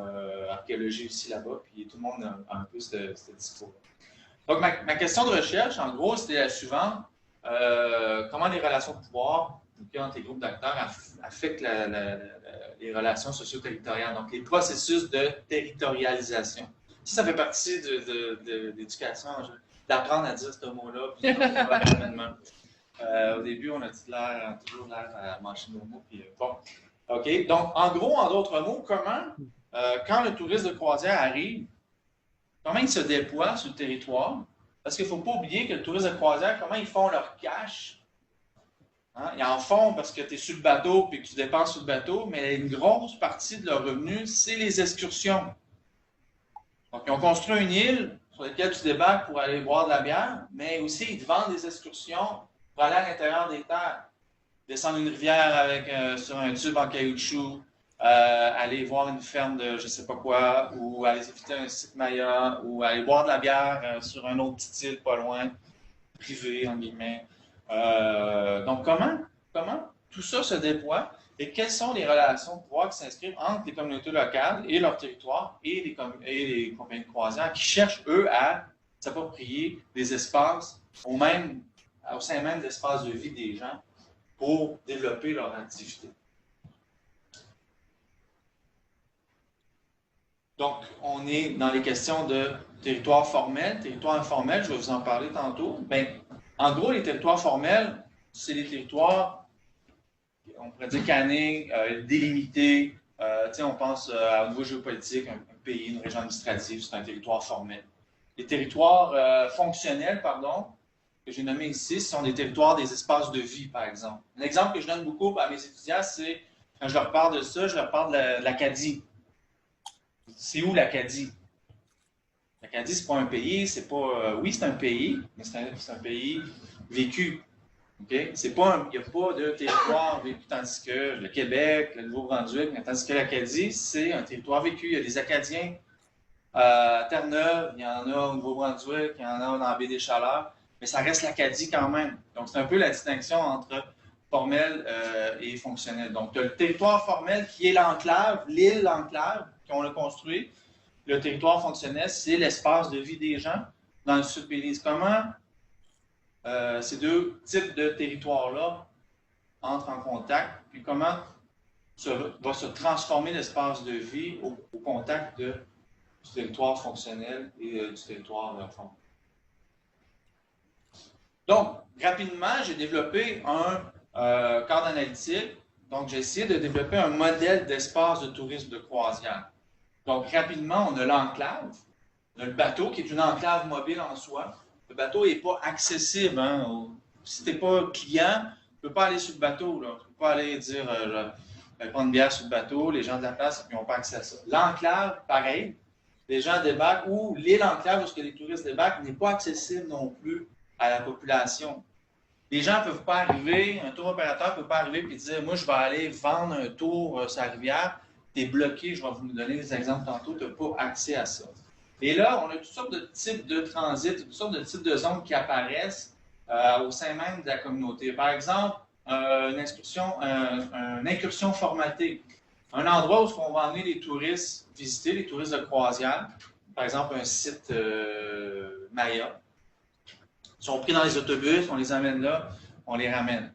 archéologie aussi là-bas, puis tout le monde a un peu ce discours. Donc, ma question de recherche, en gros, c'était la suivante. Comment les relations de pouvoir entre les groupes d'acteurs affectent les relations socio-territoriales, donc les processus de territorialisation. Ça fait partie de l'éducation, d'apprendre à dire ce mot-là, puis rapidement. Au début, on a toujours l'air à mâcher nos mots. Puis, bon, OK. Donc, en gros, en d'autres mots, comment, quand le touriste de croisière arrive, comment il se déploie sur le territoire? Parce qu'il ne faut pas oublier que le touriste de croisière, comment ils font leur cash? Hein? Ils en font parce que tu es sur le bateau et que tu dépenses sur le bateau, mais une grosse partie de leur revenu, c'est les excursions. Donc, ils ont construit une île sur laquelle tu débarques pour aller boire de la bière, mais aussi ils te vendent des excursions pour aller à l'intérieur des terres. Descendre une rivière sur un tube en caoutchouc, aller voir une ferme de je ne sais pas quoi, ou aller visiter un site Maya, ou aller boire de la bière sur un autre petite île pas loin, privé, en guillemets. Donc, comment tout ça se déploie et quelles sont les relations de pouvoir qui s'inscrivent entre les communautés locales et leur territoire et les compagnies de croisière qui cherchent, eux, à s'approprier des espaces au sein même de l'espace de vie des gens pour développer leur activité. Donc, on est dans les questions de territoire formel, territoire informel, je vais vous en parler tantôt. Mais en gros, les territoires formels, c'est les territoires, on pourrait dire cannés, délimités. On pense au niveau géopolitique, un pays, une région administrative, c'est un territoire formel. Les territoires fonctionnels, pardon, que j'ai nommés ici, ce sont des territoires des espaces de vie, par exemple. Un exemple que je donne beaucoup à mes étudiants, c'est, quand je leur parle de ça, je leur parle de l'Acadie. C'est où l'Acadie? L'Acadie, c'est pas un pays, c'est pas... oui, c'est un pays, mais c'est un pays vécu. Okay? Il n'y a pas de territoire vécu, tandis que le Québec, le Nouveau-Brunswick, tandis que l'Acadie, c'est un territoire vécu. Il y a des Acadiens à Terre-Neuve, il y en a au Nouveau-Brunswick, il y en a dans la baie des Chaleurs, mais ça reste l'Acadie quand même. Donc, c'est un peu la distinction entre formel et fonctionnel. Donc, tu as le territoire formel qui est l'enclave, l'île enclave qu'on a construit. Le territoire fonctionnel, c'est l'espace de vie des gens dans le sud Belize. Comment ces deux types de territoires-là entrent en contact, puis comment va se transformer l'espace de vie au contact du territoire fonctionnel et du territoire formel. Donc, rapidement, j'ai développé un cadre analytique. Donc, j'ai essayé de développer un modèle d'espace de tourisme de croisière. Donc, rapidement, on a l'enclave. On a le bateau qui est une enclave mobile en soi. Le bateau n'est pas accessible. Hein. Si tu n'es pas client, tu ne peux pas aller sur le bateau. Tu ne peux pas aller dire je vais prendre une bière sur le bateau. Les gens de la place n'ont pas accès à ça. L'enclave, pareil. Les gens débarquent ou l'île enclave où les touristes débarquent n'est pas accessible non plus à la population. Les gens ne peuvent pas arriver, un tour opérateur ne peut pas arriver et dire moi, je vais aller vendre un tour sur la rivière. Tu es bloqué, je vais vous donner des exemples tantôt, tu n'as pas accès à ça. Et là, on a toutes sortes de types de transit, toutes sortes de types de zones qui apparaissent au sein même de la communauté. Par exemple, une incursion formatée. Un endroit où on va emmener les touristes visiter, les touristes de croisière. Par exemple, un site Maya. Ils sont pris dans les autobus, on les amène là, on les ramène.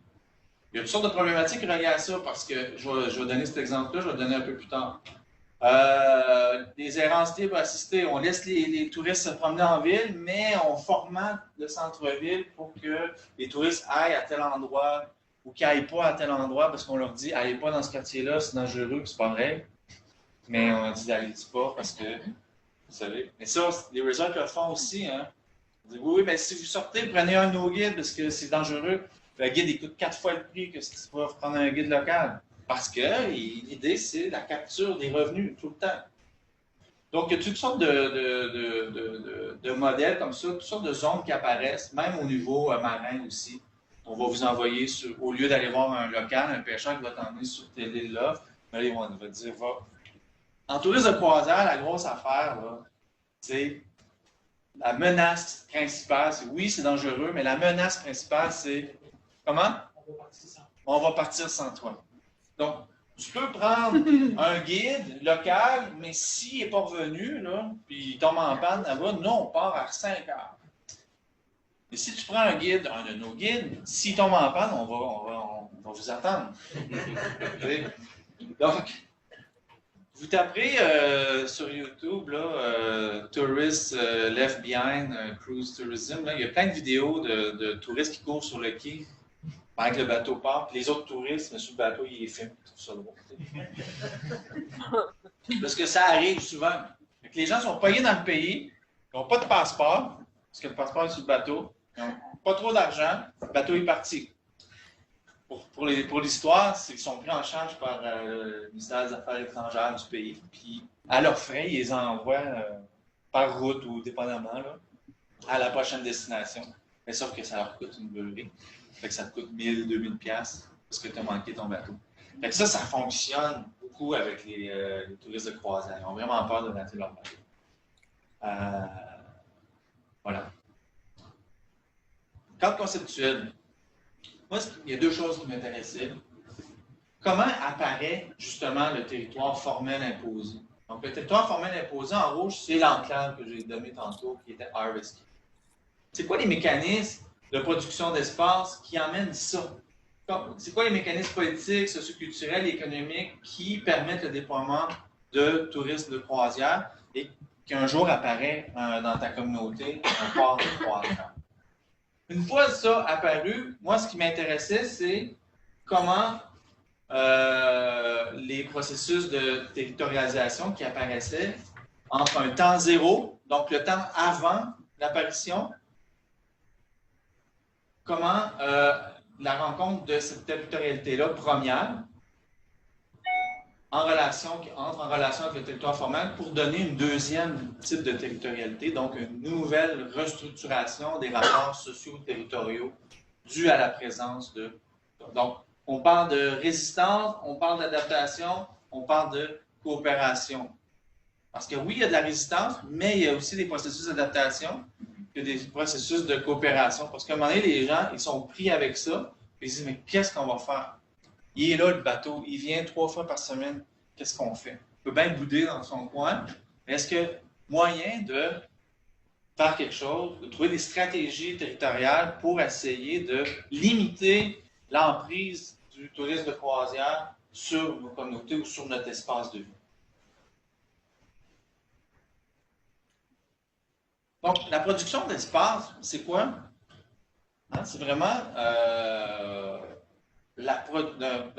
Il y a toutes sortes de problématiques reliées à ça parce que je vais donner cet exemple-là, je vais le donner un peu plus tard. Des errances libres assistées. On laisse les touristes se promener en ville, mais on formate le centre-ville pour que les touristes aillent à tel endroit ou qu'ils n'aillent pas à tel endroit parce qu'on leur dit « Allez pas dans ce quartier-là, c'est dangereux », c'est pas vrai. Mais on dit « Allez pas parce que… » Vous savez. Mais ça, les resorts le font aussi. Hein. On dit « Oui, mais si vous sortez, prenez un de nos guides parce que c'est dangereux. » Le guide, il coûte 4 fois le prix que si tu vas prendre un guide local. Parce que l'idée, c'est la capture des revenus tout le temps. Donc, il y a toutes sortes de modèles comme ça, toutes sortes de zones qui apparaissent, même au niveau marin aussi. On va vous envoyer, au lieu d'aller voir un local, un pêcheur qui va t'emmener sur telle île-là, on va te dire, va. En tourisme de croisière, la grosse affaire, c'est la menace principale. Oui, c'est dangereux, mais la menace principale, c'est comment? On va partir sans toi. Donc, tu peux prendre un guide local, mais s'il n'est pas revenu, là, puis il tombe en panne là-bas, non, on part à 5 heures. Mais si tu prends un guide, un de nos guides, s'il tombe en panne, on va vous attendre. Donc, vous taperez sur YouTube, là, Tourists Left Behind, Cruise Tourism, là, il y a plein de vidéos de touristes qui courent sur le quai. Avec le bateau part, puis les autres touristes, sur le bateau, ils filment, ils trouvent ça drôle. Parce que ça arrive souvent. Donc, les gens sont payés dans le pays, ils n'ont pas de passeport, parce que le passeport est sur le bateau, ils n'ont pas trop d'argent, le bateau est parti. Pour l'histoire, c'est qu'ils sont pris en charge par le ministère des Affaires étrangères du pays, puis à leurs frais, ils les envoient par route ou dépendamment là, à la prochaine destination. Mais sauf que ça leur coûte une beurrée. Fait que ça te coûte 1000, 2000 piastres parce que tu as manqué ton bateau. Fait que ça fonctionne beaucoup avec les touristes de croisière. Ils ont vraiment peur de rater leur bateau. Voilà. Cadre conceptuel. Moi, il y a deux choses qui m'intéressaient. Comment apparaît justement le territoire formel imposé? Donc, le territoire formel imposé en rouge, c'est l'enclave que j'ai donné tantôt, qui était Harvest. C'est quoi les mécanismes de production d'espace qui amènent ça? C'est quoi les mécanismes politiques, socioculturels et économiques qui permettent le déploiement de tourisme de croisière et qu'un jour apparaît dans ta communauté un port de croisière. Une fois ça apparu, moi, ce qui m'intéressait, c'est comment les processus de territorialisation qui apparaissaient entre un temps zéro, donc le temps avant l'apparition, comment la rencontre de cette territorialité-là première entre en relation avec le territoire formel pour donner une deuxième type de territorialité, donc une nouvelle restructuration des rapports socio-territoriaux dus à la présence de... Donc, on parle de résistance, on parle d'adaptation, on parle de coopération. Parce que oui, il y a de la résistance, mais il y a aussi des processus d'adaptation, il y a des processus de coopération. Parce qu'à un moment donné, les gens, ils sont pris avec ça, et ils se disent, mais qu'est-ce qu'on va faire? Il est là, le bateau, il vient 3 fois par semaine, qu'est-ce qu'on fait? Il peut bien bouder dans son coin, mais est-ce que moyen de faire quelque chose, de trouver des stratégies territoriales pour essayer de limiter l'emprise du tourisme de croisière sur nos communautés ou sur notre espace de vie? Donc, la production d'espace, c'est quoi? Hein, c'est vraiment la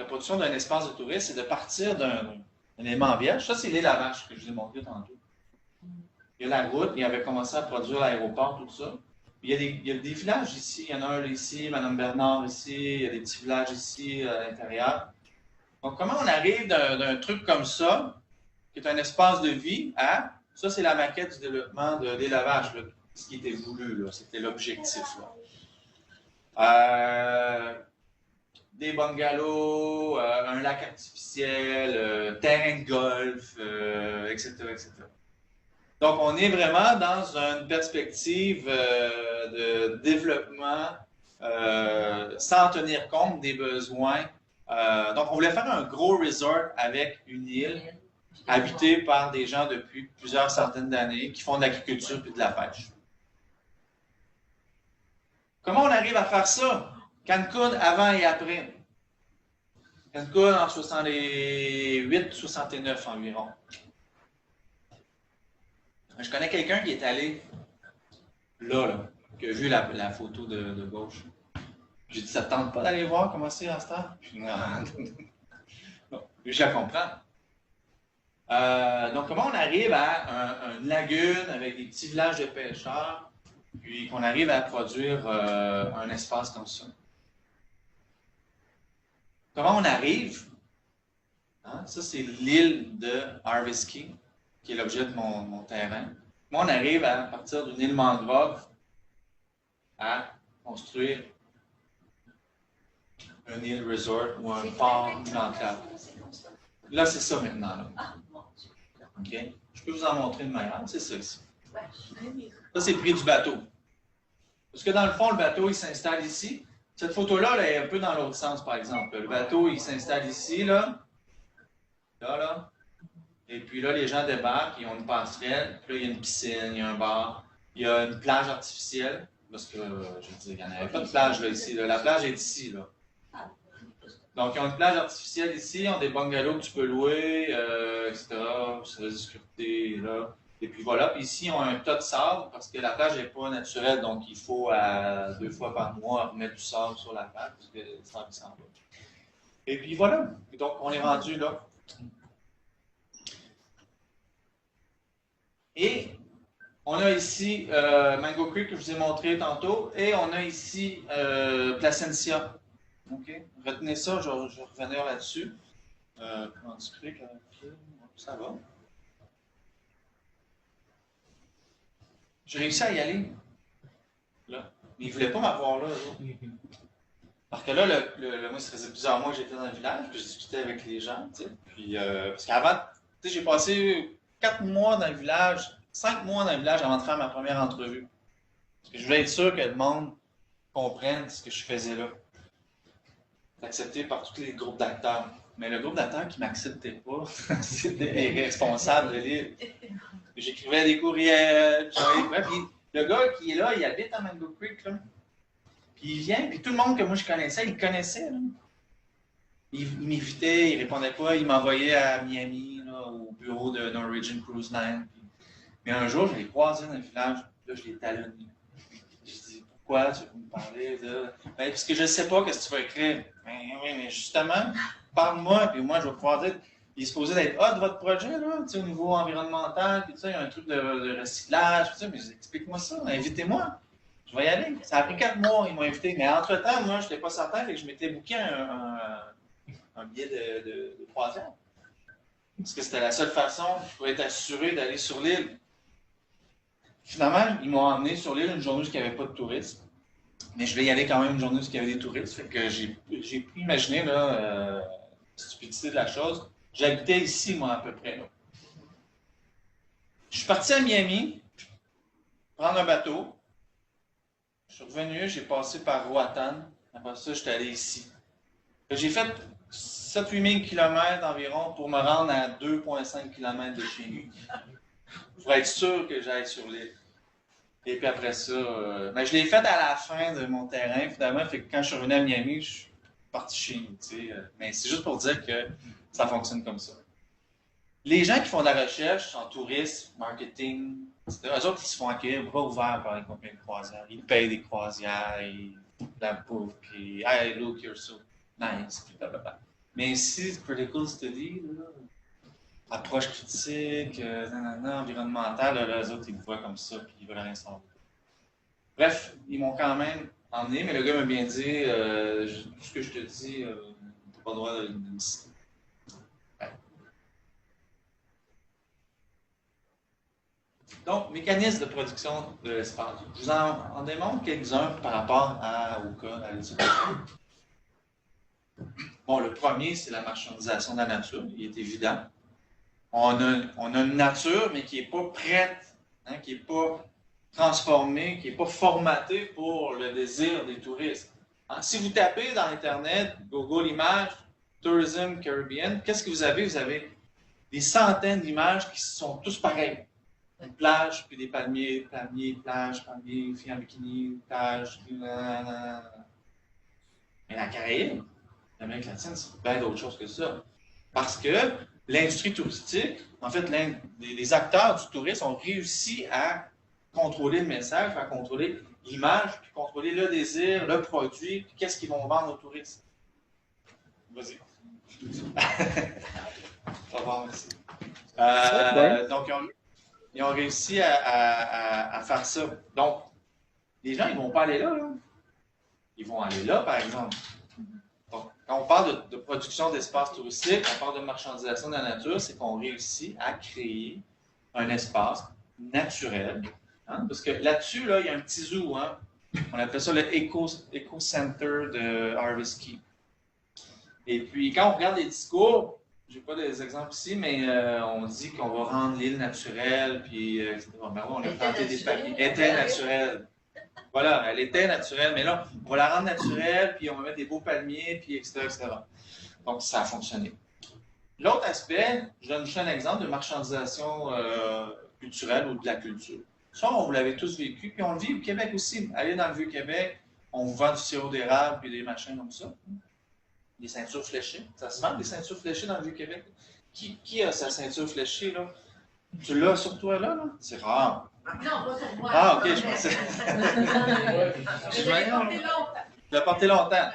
production d'un espace de tourisme, c'est de partir d'un élément vierge. Ça, c'est l'île à Vache que je vous ai montré tantôt. Il y a la route, il avait commencé à produire l'aéroport, tout ça. Puis il y a des villages ici, il y en a un ici, Mme Bernard ici, il y a des petits villages ici à l'intérieur. Donc, comment on arrive d'un truc comme ça, qui est un espace de vie, à... Ça, c'est la maquette du développement de l'île à Vache, là, ce qui était voulu, c'était l'objectif. Des bungalows, un lac artificiel, terrain de golf, etc., etc. Donc, on est vraiment dans une perspective de développement sans tenir compte des besoins. Donc, on voulait faire un gros resort avec une île habitée par des gens depuis plusieurs centaines d'années qui font de l'agriculture et de la pêche. Comment on arrive à faire ça? Cancun avant et après. Cancun en 68-69 environ. Je connais quelqu'un qui est allé là, qui a vu la photo de gauche. J'ai dit, ça ne te tente pas d'aller voir comment c'est à ce temps? Non, je comprends. Donc, comment on arrive à une lagune avec des petits villages de pêcheurs, puis qu'on arrive à produire un espace comme ça? Comment on arrive? Hein? Ça, c'est l'île de Harvest Key, qui est l'objet de mon terrain. Comment on arrive à partir d'une île mangrove à construire une île resort ou un port, une enclave? Là, c'est ça maintenant. Là. OK? Je peux vous en montrer une manière. C'est ça ici. Ça, c'est le prix du bateau. Parce que dans le fond, le bateau, il s'installe ici. Cette photo-là, elle est un peu dans l'autre sens, par exemple. Le bateau, il s'installe ici, là. Là. Et puis là, les gens débarquent, ils ont une passerelle. Puis là, il y a une piscine, il y a un bar. Il y a une plage artificielle. Parce que, je veux dire, il n'y en avait pas de plage, là, ici. Là. La plage est ici, là. Donc, ils ont une plage artificielle ici, ils ont des bungalows que tu peux louer, etc. C'est la sécurité, là. Et puis voilà. Puis ici, ils ont un tas de sable parce que la plage n'est pas naturelle. Donc, il faut 2 fois par mois remettre du sable sur la plage parce que le sable s'en va. Et puis voilà. Et donc, on est rendu là. Et on a ici Mango Creek que je vous ai montré tantôt. Et on a ici Placencia. OK. Retenez ça, je vais revenir là-dessus. Comment tu cliques? Ça va. J'ai réussi à y aller. Là. Mais ils ne voulaient pas m'avoir là. Parce que là, moi, ça faisait plusieurs mois que j'étais dans le village, puis je discutais avec les gens. Tu sais. Puis, parce qu'avant, tu sais, j'ai passé 4 mois dans le village, 5 mois dans le village avant de faire ma première entrevue. Parce que je voulais être sûr que le monde comprenne ce que je faisais là. Accepté par tous les groupes d'acteurs. Mais le groupe d'acteurs qui ne m'acceptait pas, c'était les responsables de l'île. J'écrivais des courriels, puis le gars qui est là, il habite à Mango Creek, là. Puis il vient, puis tout le monde que moi je connaissais, il connaissait. Là. Il m'invitait, il répondait pas, il m'envoyait à Miami, là, ou bureau de Norwegian Cruise Line. Mais un jour, je l'ai croisé dans le village, là, je l'ai talonné. Je dis, pourquoi tu veux me parler de. Ben, parce que je ne sais pas ce que tu vas écrire. Ben, oui, mais justement, parle-moi, puis moi, je vais pouvoir dire. Il est supposé d'être hot, votre projet, là, tu sais, au niveau environnemental, puis il y a un truc de recyclage, tout ça, mais explique-moi ça, invitez-moi. Je vais y aller. Ça a pris 4 mois, ils m'ont invité. Mais entre-temps, moi, je n'étais pas certain, fait que je m'étais booké un billet de croisière. Parce que c'était la seule façon pour être assuré d'aller sur l'île. Finalement, ils m'ont emmené sur l'île une journée où il n'y avait pas de touristes. Mais je vais y aller quand même une journée où il y avait des touristes. Fait que j'ai pu imaginer la stupidité de la chose. J'habitais ici, moi, à peu près. Là. Je suis parti à Miami, prendre un bateau. Je suis revenu, j'ai passé par Roatan. Après ça, j'étais allé ici. J'ai fait 7-8 000 km environ pour me rendre à 2,5 km de chez nous. Pour être sûr que j'aille sur l'île. Et puis après ça, ben, je l'ai fait à la fin de mon terrain, finalement. Fait que quand je suis revenu à Miami, je suis parti chez nous. Mais c'est juste pour dire que ça fonctionne comme ça. Les gens qui font de la recherche en tourisme, marketing, etc., eux autres, ils se font accueillir bras ouverts par les compagnies de croisière. Ils payent des croisières, ils la bouffe, puis hey, look, you're so nice, puis blablabla. Mais ici, critical study, là, approche critique, environnementale, là, eux autres, ils me voient comme ça, puis ils veulent rien savoir. Bref, ils m'ont quand même emmené, mais le gars m'a bien dit tout ce que je te dis, tu n'as pas le droit de le dire. Donc, mécanisme de production de l'espace. Je vous en démontre quelques-uns par rapport au cas à l'éducation. Bon, le premier, c'est la marchandisation de la nature. Il est évident. On a une nature, mais qui n'est pas prête, hein, qui n'est pas transformée, qui n'est pas formatée pour le désir des touristes. Hein, si vous tapez dans Internet, Google Images, Tourism Caribbean, qu'est-ce que vous avez? Vous avez des centaines d'images qui sont tous pareilles. Une plage, puis des palmiers, plage, palmiers, filles en bikini, plage, puis mais la Caraïbe, l'Amérique latine, c'est bien d'autres choses que ça. Parce que l'industrie touristique, en fait, les acteurs du tourisme ont réussi à contrôler le message, à contrôler l'image, puis contrôler le désir, le produit, puis qu'est-ce qu'ils vont vendre aux touristes. Vas-y. Au revoir, merci. Donc, ils ont réussi à faire ça. Donc, les gens, ils ne vont pas aller là, là. Ils vont aller là, par exemple. Donc, quand on parle de production d'espace touristique, on parle de marchandisation de la nature, c'est qu'on réussit à créer un espace naturel. Hein? Parce que là-dessus, là, il y a un petit zoo. Hein? On appelle ça le Eco Center de Harvest Key. Et puis, quand on regarde les discours, je n'ai pas des exemples ici, mais on dit qu'on va rendre l'île naturelle, puis etc. Ben oui, on a planté des palmiers. Elle était naturelle. Voilà, elle était naturelle, mais là, on va la rendre naturelle, puis on va mettre des beaux palmiers, puis etc., etc. Donc, ça a fonctionné. L'autre aspect, je donne juste un exemple de marchandisation culturelle ou de la culture. Ça, on vous l'avez tous vécu, puis on le vit au Québec aussi. Allez dans le Vieux-Québec, on vous vend du sirop d'érable, puis des machins comme ça. Des ceintures fléchées. Ça se vend des ceintures fléchées dans le Vieux-Québec? Qui a sa ceinture fléchée, là? Tu l'as sur toi, là? C'est rare. Non, pas sur moi. Ah, OK, je pensais. Je l'ai porté longtemps. Tu l'as porté longtemps.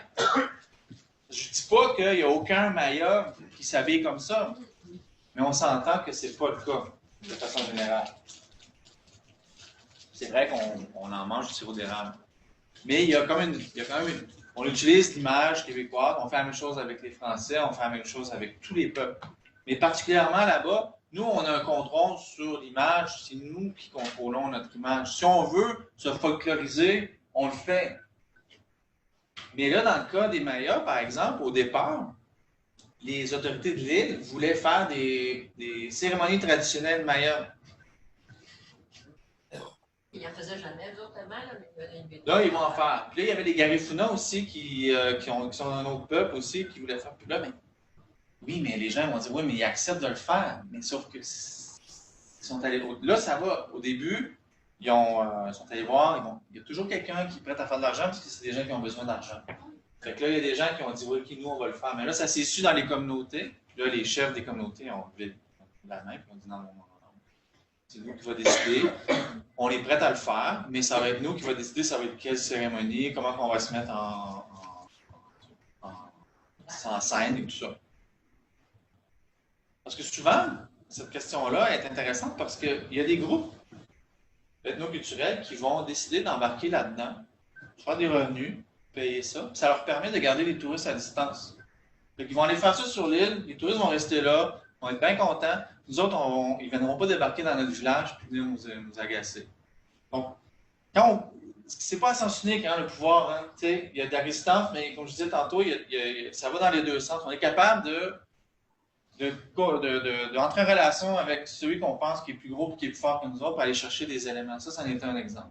Je ne dis pas qu'il n'y a aucun Maya qui s'habille comme ça, mais on s'entend que ce n'est pas le cas, de façon générale. C'est vrai qu'on en mange du sirop d'érable. Mais il y a quand même on utilise l'image québécoise, on fait la même chose avec les Français, on fait la même chose avec tous les peuples. Mais particulièrement là-bas, nous, on a un contrôle sur l'image, c'est nous qui contrôlons notre image. Si on veut se folkloriser, on le fait. Mais là, dans le cas des Mayas, par exemple, au départ, les autorités de l'île voulaient faire des cérémonies traditionnelles mayas. Ils n'en faisaient jamais, d'autres, mais là, ils vont en faire. Puis là, il y avait les Garifuna aussi qui sont un autre peuple aussi, qui voulaient faire. Puis là, mais oui, mais les gens vont dire, oui, mais ils acceptent de le faire. Mais sauf que ils sont allés. Là, ça va. Au début, ils sont allés voir. Il y a toujours quelqu'un qui est prêt à faire de l'argent parce que c'est des gens qui ont besoin d'argent. Fait que là, il y a des gens qui ont dit, oui, nous, on va le faire. Mais là, ça s'est su dans les communautés. Puis là, les chefs des communautés ont dit, la main, puis on dit non, non, non, non. C'est nous qui va décider. On est prêt à le faire, mais ça va être nous qui va décider, ça va être quelle cérémonie, comment on va se mettre en scène et tout ça. Parce que souvent, cette question-là est intéressante parce qu'il y a des groupes ethnoculturels qui vont décider d'embarquer là-dedans, faire des revenus, payer ça, puis ça leur permet de garder les touristes à distance. Donc, ils vont aller faire ça sur l'île, les touristes vont rester là, vont être bien contents. Nous autres, ils ne viendront pas débarquer dans notre village et venir nous agacer. Donc, c'est pas à sens unique, hein, le pouvoir. Hein, il y a de la résistance, mais comme je disais tantôt, ça va dans les deux sens. On est capable d'entrer en relation avec celui qu'on pense qui est plus gros et qui est plus fort que nous autres pour aller chercher des éléments. Ça en est un exemple.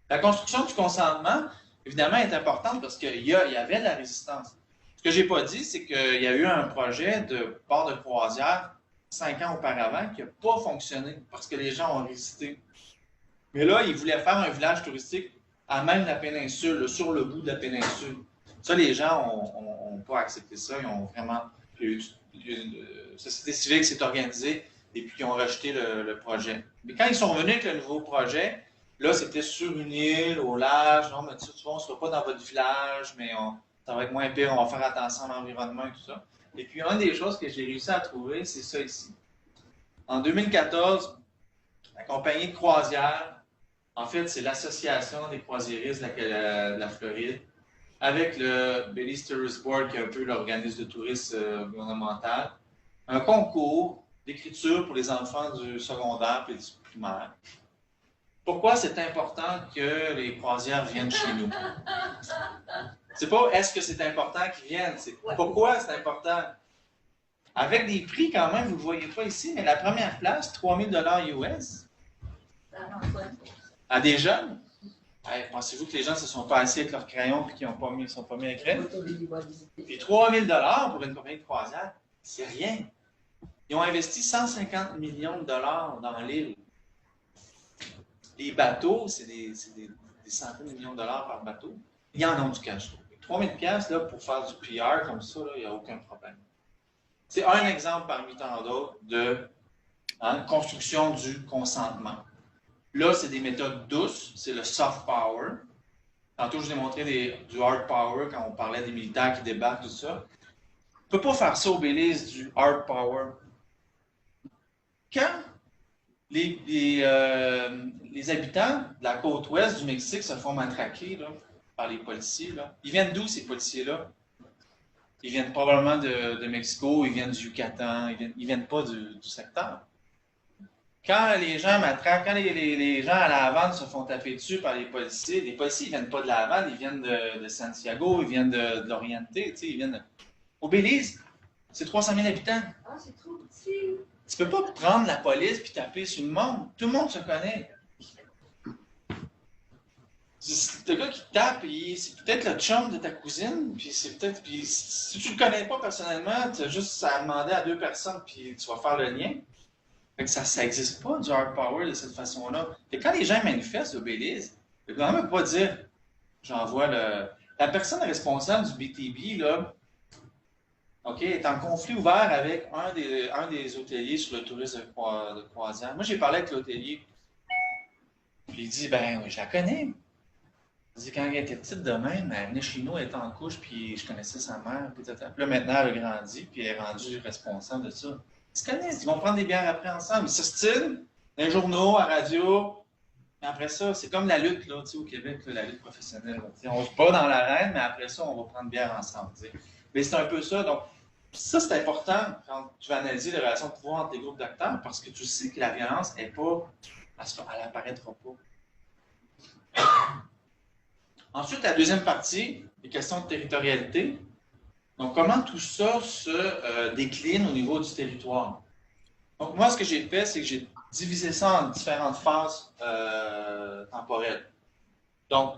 La construction du consentement, évidemment, est importante parce qu'il y avait de la résistance. Ce que je n'ai pas dit, c'est qu'il y a eu un projet de port de croisière 5 ans auparavant qui n'a pas fonctionné parce que les gens ont résisté. Mais là, ils voulaient faire un village touristique à même la péninsule, sur le bout de la péninsule. Ça, les gens n'ont pas accepté ça. Ils ont vraiment... Une société civile s'est organisée et puis ils ont rejeté le projet. Mais quand ils sont revenus avec le nouveau projet, là, c'était sur une île, au large. Non, mais tu vois, on ne sera pas dans votre village, mais ça va être moins pire, on va faire attention à l'environnement et tout ça. Et puis, une des choses que j'ai réussi à trouver, c'est ça ici. En 2014, la compagnie de croisière, en fait, c'est l'Association des croisiéristes de la Floride, avec le Belize Tourist Board, qui est un peu l'organisme de tourisme gouvernemental, un concours d'écriture pour les enfants du secondaire et du primaire. Pourquoi c'est important que les croisières viennent chez nous? C'est pas est-ce que c'est important qu'ils viennent, c'est pourquoi c'est important. Avec des prix quand même, vous ne le voyez pas ici, mais la première place, 3 000 US à des jeunes. Hey, pensez-vous que les gens ne se sont pas assis avec leurs crayons et qu'ils ne sont pas mis à écrire? Puis 3 000 pour une compagnie de croisière, c'est rien. Ils ont investi 150 millions de dollars dans l'île. Les bateaux, c'est des centaines de millions de dollars par bateau. Ils en ont du cash. 3 000 là, pour faire du PR comme ça, il n'y a aucun problème. C'est un exemple parmi tant d'autres de construction du consentement. Là, c'est des méthodes douces, c'est le soft power. Tantôt, je vous ai montré du hard power quand on parlait des militaires qui débarquent, tout ça. On ne peut pas faire ça au Belize, du hard power. Quand les habitants de la côte ouest du Mexique se font matraquer là, par les policiers, là, ils viennent d'où ces policiers-là? Ils viennent probablement de Mexico, ils viennent du Yucatan, ils viennent pas du secteur. Quand les gens matraquent, quand les gens à La Havane se font taper dessus par les policiers ils ne viennent pas de La Havane, ils viennent de Santiago, ils viennent de l'Oriente, ils viennent au Belize, c'est 300 000 habitants. Ah, c'est trop petit. Tu peux pas prendre la police puis taper sur le monde. Tout le monde se connaît. Le gars qui te tape, c'est peut-être le chum de ta cousine, puis c'est peut-être. Puis si tu le connais pas personnellement, tu as juste à demander à 2 personnes, puis tu vas faire le lien. Fait que ça n'existe pas du hard power de cette façon-là. Et quand les gens manifestent au Belize, le gouvernement ne peut pas dire j'envoie la personne responsable du BTB, là, OK, est en conflit ouvert avec un des hôteliers sur le tourisme de croisière. Moi, j'ai parlé avec l'hôtelier. Puis il dit ben oui, je la connais. Il dit quand elle était petite de même, elle venait chez nous, elle était en couche, puis je connaissais sa mère. Puis là, maintenant, elle a grandi, puis elle est rendue responsable de ça. Ils se connaissent, ils vont prendre des bières après ensemble. Ils s'ostinent dans les journaux, à la radio. Mais après ça, c'est comme la lutte là, au Québec, là, la lutte professionnelle. On se bat dans l'arène, mais après ça, on va prendre bière ensemble. T'sais. Mais c'est un peu ça. Donc, ça, c'est important quand tu vas analyser les relations de pouvoir entre les groupes d'acteurs parce que tu sais que la violence n'est pas. Elle n'apparaîtra pas. Ensuite, la deuxième partie, les questions de territorialité. Donc, comment tout ça se décline au niveau du territoire? Donc, moi, ce que j'ai fait, c'est que j'ai divisé ça en différentes phases temporelles. Donc,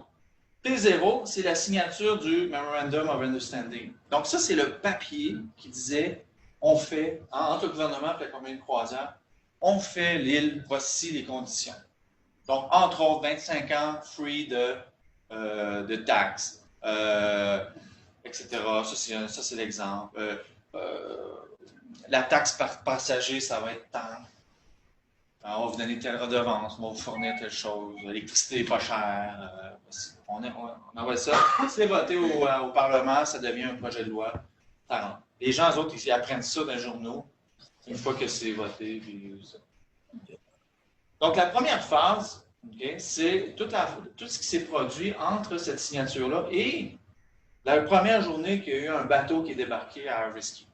P0, c'est la signature du Memorandum of Understanding. Donc, ça, c'est le papier qui disait, on fait, entre le gouvernement et la compagnie de croisière, on fait l'île, voici les conditions. Donc, entre autres, 25 ans free de taxes, etc. Ça, c'est l'exemple. la taxe par passager, ça va être tant. On va vous donner telle redevance, on va vous fournir telle chose, l'électricité n'est pas chère. On envoie ça. Si c'est voté au Parlement, ça devient un projet de loi. Ça rentre. Les gens, eux autres, ils apprennent ça dans les journaux, une fois que c'est voté. Puis ça. Donc, la première phase, okay, c'est tout ce qui s'est produit entre cette signature-là et la première journée qu'il y a eu un bateau qui est débarqué à Harvest Key.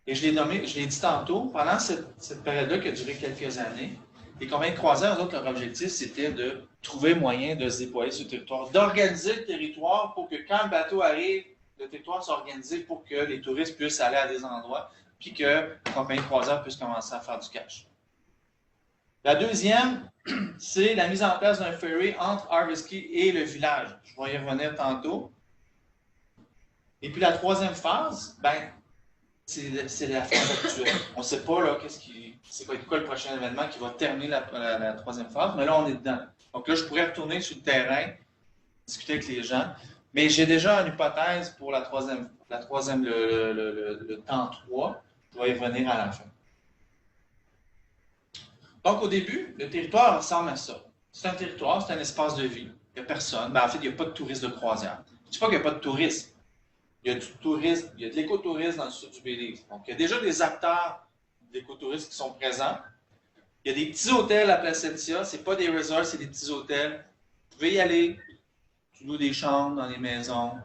Et je l'ai dit tantôt, pendant cette période-là qui a duré quelques années, les compagnies de croisière, eux autres, leur objectif, c'était de trouver moyen de se déployer sur le territoire, d'organiser le territoire pour que quand le bateau arrive, le territoire soit organisé pour que les touristes puissent aller à des endroits, puis que les compagnies de croisière puissent commencer à faire du cash. La deuxième, c'est la mise en place d'un ferry entre Harvest Key et le village. Je vais y revenir tantôt. Et puis la troisième phase, ben, c'est la phase actuelle. On ne sait pas là, c'est quoi le prochain événement qui va terminer la troisième phase, mais là, on est dedans. Donc là, je pourrais retourner sur le terrain, discuter avec les gens, mais j'ai déjà une hypothèse pour le temps 3. Je vais y revenir à la fin. Donc, au début, le territoire ressemble à ça. C'est un territoire, c'est un espace de vie. Il n'y a personne. Ben, en fait, il n'y a pas de touristes de croisière. Je ne dis pas qu'il n'y a pas de tourisme. Il y a du tourisme, il y a de l'écotourisme dans le sud du Belize. Donc, il y a déjà des acteurs d'écotourisme qui sont présents. Il y a des petits hôtels à Placentia. Ce n'est pas des resorts, c'est des petits hôtels. Vous pouvez y aller. Tu loues des chambres dans les maisons.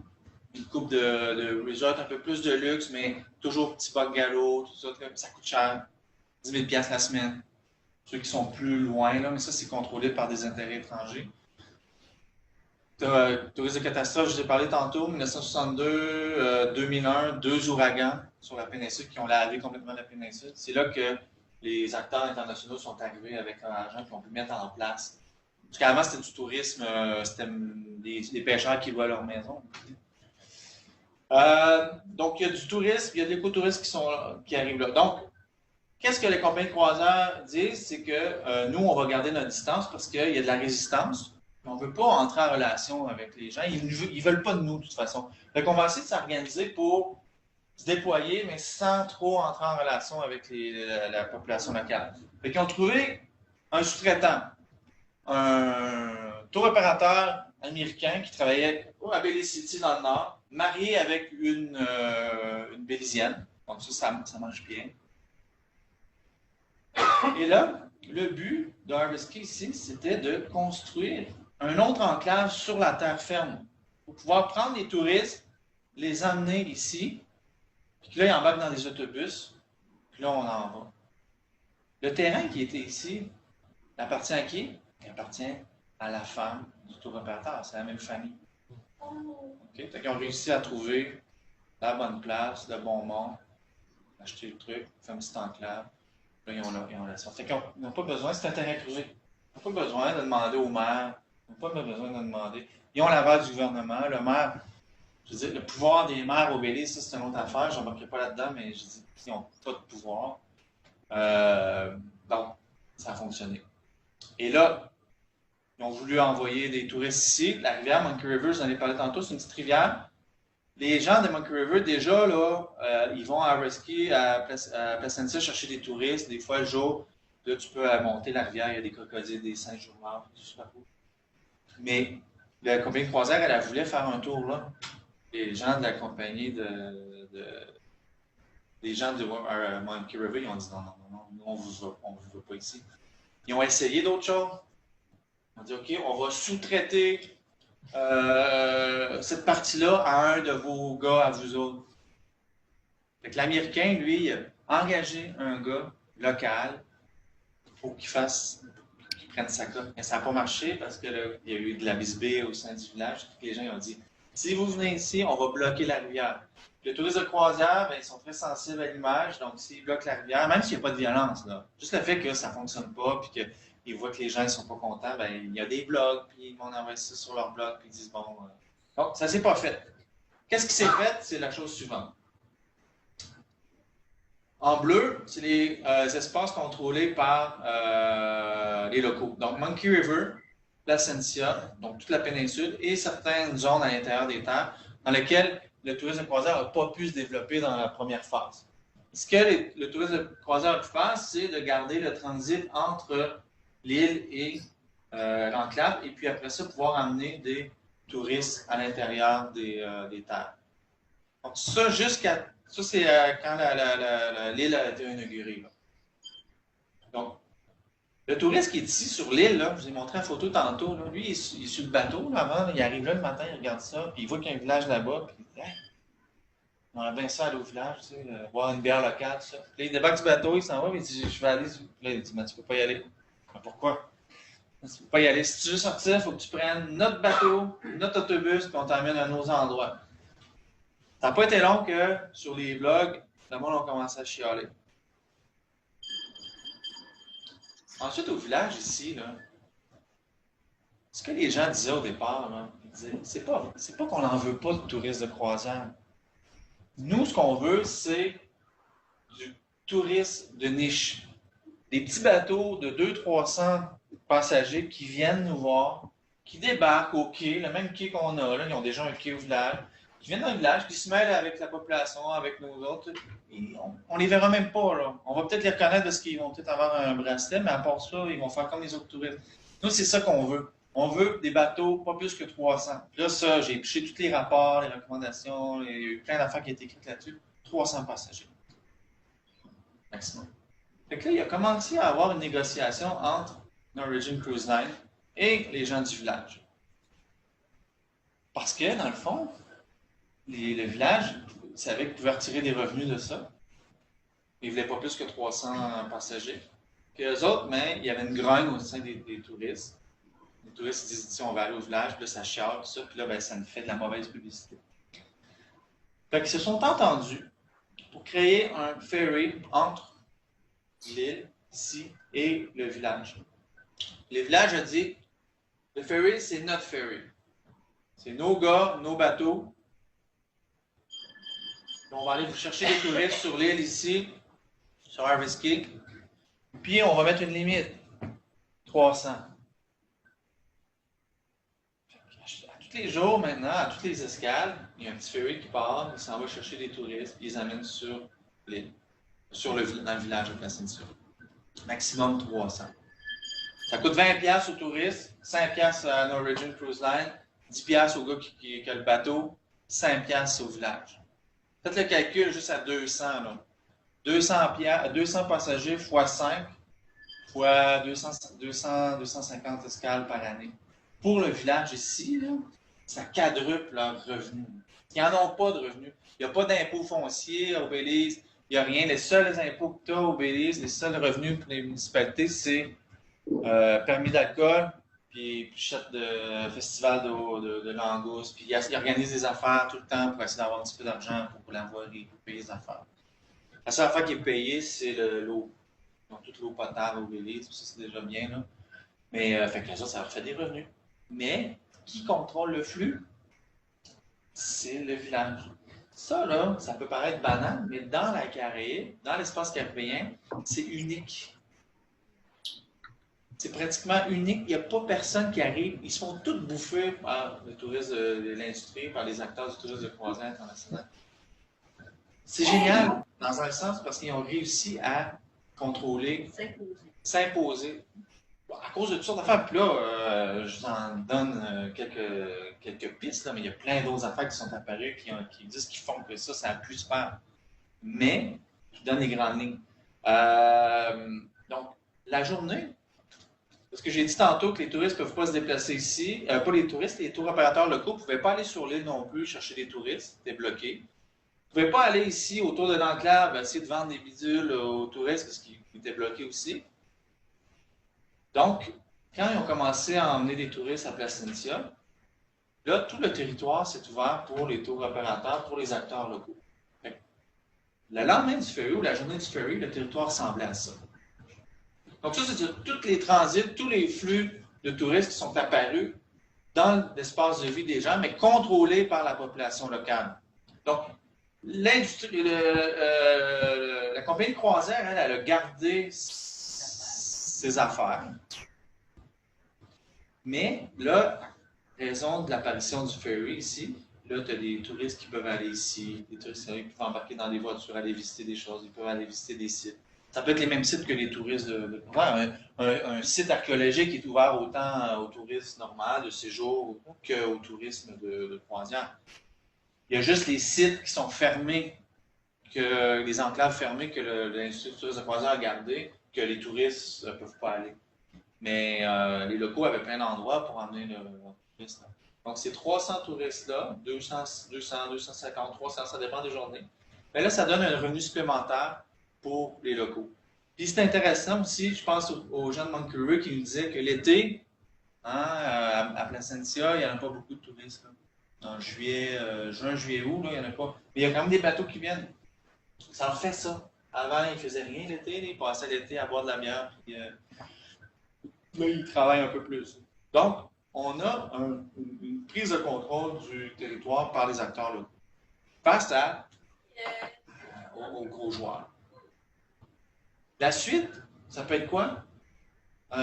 Une coupe de resorts un peu plus de luxe, mais toujours petit bungalow, tout ça. Ça coûte cher. 10 000 $ la semaine. Ceux qui sont plus loin, là, mais ça, c'est contrôlé par des intérêts étrangers. Tourisme de catastrophe, je vous ai parlé tantôt, 1962, 2001, 2 ouragans sur la péninsule qui ont lavé complètement la péninsule. C'est là que les acteurs internationaux sont arrivés avec leur argent et ont pu mettre en place. Parce qu'avant, c'était du tourisme, c'était des pêcheurs qui louaient leur maison. Donc, il y a du tourisme, il y a de l'écotourisme qui arrivent là. Donc, qu'est-ce que les compagnies de croisière disent? C'est que nous, on va garder notre distance parce qu'il y a de la résistance. On ne veut pas entrer en relation avec les gens. Ils ne veulent pas de nous, de toute façon. Donc, on va essayer de s'organiser pour se déployer, mais sans trop entrer en relation avec la population locale. Fait qu'ils ont trouvé un sous-traitant, un tour opérateur américain qui travaillait à Belize City dans le nord, marié avec une Bélizienne. Donc, ça marche bien. Et là, le but de Harvest Key ici, c'était de construire un autre enclave sur la terre ferme pour pouvoir prendre les touristes, les emmener ici, puis là, ils embarquent dans des autobus, puis là, on en va. Le terrain qui était ici, il appartient à qui? Il appartient à la femme du tour opérateur, c'est la même famille. Okay? Ils ont réussi à trouver la bonne place, le bon monde, acheter le truc, faire une petite enclave. Là, ils ont la sorte. Ils n'ont pas besoin, c'est un terrain privé. Ils n'ont pas besoin de demander au maire. Ils n'ont pas besoin de demander. Ils ont l'aval du gouvernement. Le maire, je veux dire, le pouvoir des maires au Belize, ça c'est une autre affaire. Je n'embarquerai pas là-dedans, mais je dis qu'ils n'ont pas de pouvoir. Donc, ça a fonctionné. Et là, ils ont voulu envoyer des touristes ici. La rivière Monkey River, je vous en ai parlé tantôt, c'est une petite rivière. Les gens de Monkey River, déjà, là, ils vont à Harvest Key, à Placentia, chercher des touristes. Des fois, le jour, là, tu peux monter la rivière, il y a des crocodiles, des singes jours-morts, c'est super cool. Mais la compagnie de croisière, elle voulait faire un tour là. Les gens de la compagnie les gens de Monkey River, ils ont dit non, on ne vous veut pas ici. Ils ont essayé d'autres choses. Ils ont dit, OK, on va sous-traiter cette partie-là à un de vos gars, à vous autres. Fait que l'Américain, lui, il a engagé un gars local pour qu'il prenne sa cote. Mais ça n'a pas marché parce qu'il y a eu de la bisbille au sein du village. Les gens ils ont dit, si vous venez ici, on va bloquer la rivière. Les touristes de croisière, ils sont très sensibles à l'image, donc s'ils bloquent la rivière, même s'il n'y a pas de violence, là, juste le fait que ça ne fonctionne pas, puis qu'ils voient que les gens ne sont pas contents, il y a des blogs, puis ils vont envoyer ça sur leur blog, puis ils disent, bon, donc ça ne s'est pas fait. Qu'est-ce qui s'est fait? C'est la chose suivante. En bleu, c'est les espaces contrôlés par les locaux. Donc, Monkey River, Placentia, donc toute la péninsule, et certaines zones à l'intérieur des terres dans lesquelles le tourisme de croisière n'a pas pu se développer dans la première phase. ce que le tourisme de croisière a pu faire, c'est de garder le transit entre l'île et l'enclave, et puis après ça, pouvoir amener des touristes à l'intérieur des terres. Donc, ça, ça, c'est quand l'île a été inaugurée. Là. Donc, le touriste qui est ici sur l'île, je vous ai montré la photo tantôt, là, lui, il est sur le bateau là, avant, il arrive là le matin, il regarde ça, puis il voit qu'il y a un village là-bas, puis il dit hey, on aimerait bien ça aller au village, tu sais, voir une bière locale, tout ça. Puis là, il débarque du bateau, il s'en va, puis il dit je vais aller. Là, il dit mais tu peux pas y aller. Mais pourquoi? Tu peux pas y aller. Si tu veux sortir, il faut que tu prennes notre bateau, notre autobus, puis on t'emmène à nos endroits. Ça n'a pas été long que sur les blogs, le monde a commencé à chialer. Ensuite, au village ici, là, ce que les gens disaient au départ, là, ils disaient, c'est pas qu'on n'en veut pas de touristes de croisière. Nous, ce qu'on veut, c'est du tourisme de niche. Des petits bateaux de 200-300 passagers qui viennent nous voir, qui débarquent au quai, le même quai qu'on a, là, ils ont déjà un quai au village, qui viennent dans le village, qui se mêlent avec la population, avec nous autres. Et on les verra même pas. Là. On va peut-être les reconnaître parce qu'ils vont peut-être avoir un bracelet, mais à part ça, ils vont faire comme les autres touristes. Nous, c'est ça qu'on veut. On veut des bateaux pas plus que 300. Puis là, ça, j'ai piché tous les rapports, les recommandations, il y a eu plein d'affaires qui ont été écrites là-dessus. 300 passagers. Maximum. Fait que là, il a commencé à avoir une négociation entre Norwegian Cruise Line et les gens du village. Parce que, dans le fond, le village savait qu'ils pouvaient retirer des revenus de ça. Ils ne voulaient pas plus que 300 passagers. Puis eux autres, mais il y avait une grogne au sein des touristes. Les touristes disent si on va aller au village, puis là, ça chiale, tout ça, puis là, ben, ça nous fait de la mauvaise publicité. Fait qu'ils se sont entendus pour créer un ferry entre l'île, ici, et le village. Le village a dit le ferry, c'est notre ferry. C'est nos gars, nos bateaux. On va aller vous chercher des touristes sur l'île ici, sur Harvest Caye. Puis on va mettre une limite 300. À tous les jours maintenant, à toutes les escales, il y a un petit ferry qui part, il s'en va chercher des touristes, puis ils les amène sur l'île, dans le village de Placentia. Maximum 300. Ça coûte 20$ aux touristes, 5$ à Norwegian Cruise Line, 10$ au gars qui a le bateau, 5$ au village. Faites le calcul juste à 200. Là. 200 passagers x 5 fois 250 escales par année. Pour le village ici, là, ça quadruple leurs revenus. Ils n'en ont pas de revenus. Il n'y a pas d'impôts fonciers au Belize. Il n'y a rien. Les seuls impôts que tu as au Belize, les seuls revenus pour les municipalités, c'est permis d'alcool, puis chèque de festival de langoustes, puis ils organisent des affaires tout le temps pour essayer d'avoir un petit peu d'argent pour la voirie, pour payer les affaires. La seule affaire qui est payée, c'est l'eau. Donc, toute l'eau potable au Belize, ça c'est déjà bien, là. Mais, fait que les autres, ça leur fait des revenus. Mais, qui contrôle le flux? C'est le village. Ça, là, ça peut paraître banal, mais dans la Caraïbe, dans l'espace caribéen, c'est unique. C'est pratiquement unique. Il n'y a pas personne qui arrive. Ils se font tous bouffer par les touristes de l'industrie, par les acteurs du tourisme de croisière international. C'est génial, dans un sens, parce qu'ils ont réussi à contrôler, s'imposer. À cause de toutes sortes d'affaires. Puis là, je vous en donne quelques pistes, là, mais il y a plein d'autres affaires qui sont apparues qui disent qu'ils font que ça a pu se faire. Mais, je vous donne les grandes lignes. Donc, la journée, parce que j'ai dit tantôt que les touristes ne peuvent pas se déplacer ici. Pas les touristes, les tour opérateurs locaux ne pouvaient pas aller sur l'île non plus chercher des touristes. C'était bloqué. Ils ne pouvaient pas aller ici autour de l'enclave essayer de vendre des bidules aux touristes parce qu'ils étaient bloqués aussi. Donc, quand ils ont commencé à emmener des touristes à Placentia, là, tout le territoire s'est ouvert pour les tour opérateurs, pour les acteurs locaux. Le lendemain du ferry ou la journée du ferry, le territoire ressemblait à ça. Donc ça, c'est tous les transits, tous les flux de touristes qui sont apparus dans l'espace de vie des gens, mais contrôlés par la population locale. Donc, l'industrie, la compagnie de croisière, elle a gardé ses affaires. Mais là, raison de l'apparition du ferry ici, Là, tu as des touristes qui peuvent aller ici, des touristes qui peuvent embarquer dans des voitures, aller visiter des choses, ils peuvent aller visiter des sites. Ça peut être les mêmes sites que les touristes un site archéologique est ouvert autant aux touristes normaux de séjour qu'au tourisme de croisière. Il y a juste les sites qui sont fermés, les enclaves fermées que l'Institut de tourisme de croisière a gardé, que les touristes ne peuvent pas aller. Mais les locaux avaient plein d'endroits pour emmener le touriste. Donc, ces 300 touristes-là, 200, 250, 300, ça dépend des journées. Mais là, ça donne un revenu supplémentaire pour les locaux. Puis c'est intéressant aussi, je pense aux gens de Monkey River qui nous disaient que l'été, à Placentia, il n'y en a pas beaucoup de touristes. Là. En juin, juillet, août, là, il n'y en a pas. Mais il y a quand même des bateaux qui viennent. Ça leur fait ça. Avant, ils ne faisaient rien l'été, ils passaient l'été à boire de la bière. Puis, là, ils travaillent un peu plus. Donc, on a une prise de contrôle du territoire par les acteurs locaux face aux gros joueurs. La suite, ça peut être quoi? Il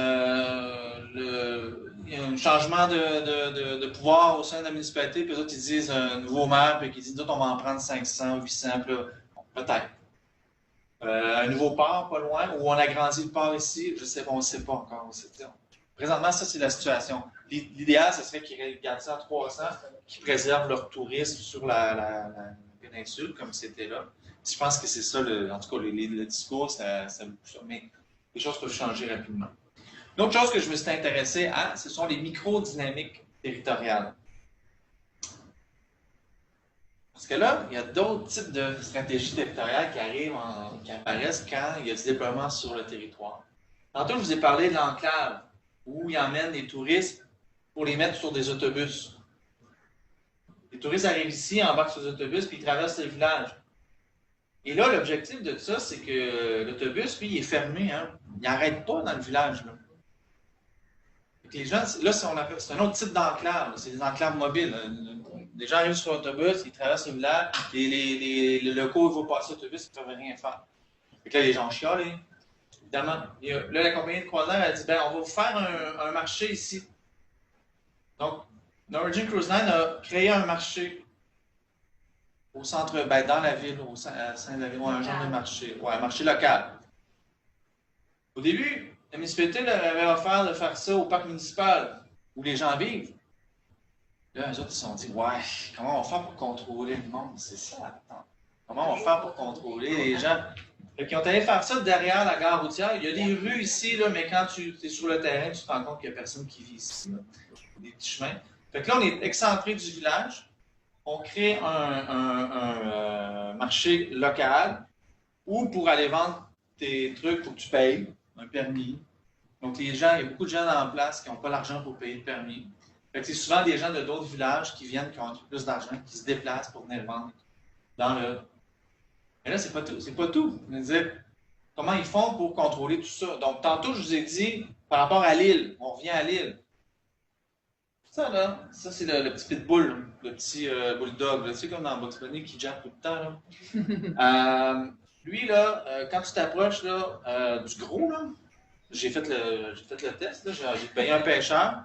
y a un changement de pouvoir au sein de la municipalité, puis les autres, ils disent un nouveau maire, puis ils disent, d'autres, on va en prendre 500, 800, puis là, peut-être. Un nouveau port, pas loin, ou on agrandit le port ici, je sais pas, on ne sait pas encore. Présentement, ça, c'est la situation. L'idéal, ce serait qu'ils gardent ça à 300, qu'ils préservent leur tourisme sur la péninsule, comme c'était là. Je pense que c'est ça, en tout cas, le discours, ça bouge ça. Mais les choses peuvent changer rapidement. Une autre chose que je me suis intéressé à, ce sont les microdynamiques territoriales. Parce que là, il y a d'autres types de stratégies territoriales qui apparaissent quand il y a du déploiement sur le territoire. Tantôt, je vous ai parlé de l'enclave, où ils emmènent les touristes pour les mettre sur des autobus. Les touristes arrivent ici, embarquent sur des autobus, puis ils traversent le village. Et là, l'objectif de ça, c'est que l'autobus, lui, il est fermé. Hein? Il n'arrête pas dans le village. Là. Les gens, là, c'est un autre type d'enclave. C'est des enclaves mobiles. Les gens arrivent sur l'autobus, ils traversent le village, les locaux vont passer l'autobus, ils ne peuvent rien faire. Et là, les gens chialent. Évidemment. Là, la compagnie de croisière a dit, ben, on va vous faire un marché ici. Donc, Norwegian Cruise Line a créé un marché au centre, ben, dans la ville, au sein de la ville, un genre de marché, un marché local. Au début, la municipalité leur avait offert de faire ça au parc municipal, où les gens vivent. Là, eux autres, ils se sont dit, ouais, comment on va faire pour contrôler le monde? C'est ça, attends. Comment on va faire pour contrôler les gens? Fait qu'ils ont allé faire ça derrière la gare routière. Il y a des rues ici, là, mais quand tu es sur le terrain, tu te rends compte qu'il n'y a personne qui vit ici. Là. Des petits chemins. Fait que là, on est excentré du village. On crée un marché local où pour aller vendre tes trucs, il faut que tu payes un permis. Donc, il y a beaucoup de gens en place qui n'ont pas l'argent pour payer le permis. Fait que c'est souvent des gens de d'autres villages qui viennent, qui ont un peu plus d'argent, qui se déplacent pour venir vendre dans le... Mais là, c'est pas tout. C'est pas tout. Je veux dire, comment ils font pour contrôler tout ça? Donc, tantôt, je vous ai dit, par rapport à l'île, on revient à l'île. Ça, là, ça, c'est le petit pitbull, le petit bulldog. Tu sais, comme dans Bugs Bunny qui jappe tout le temps. Là. Lui, là, quand tu t'approches du gros, là, j'ai fait le test. J'ai payé un pêcheur.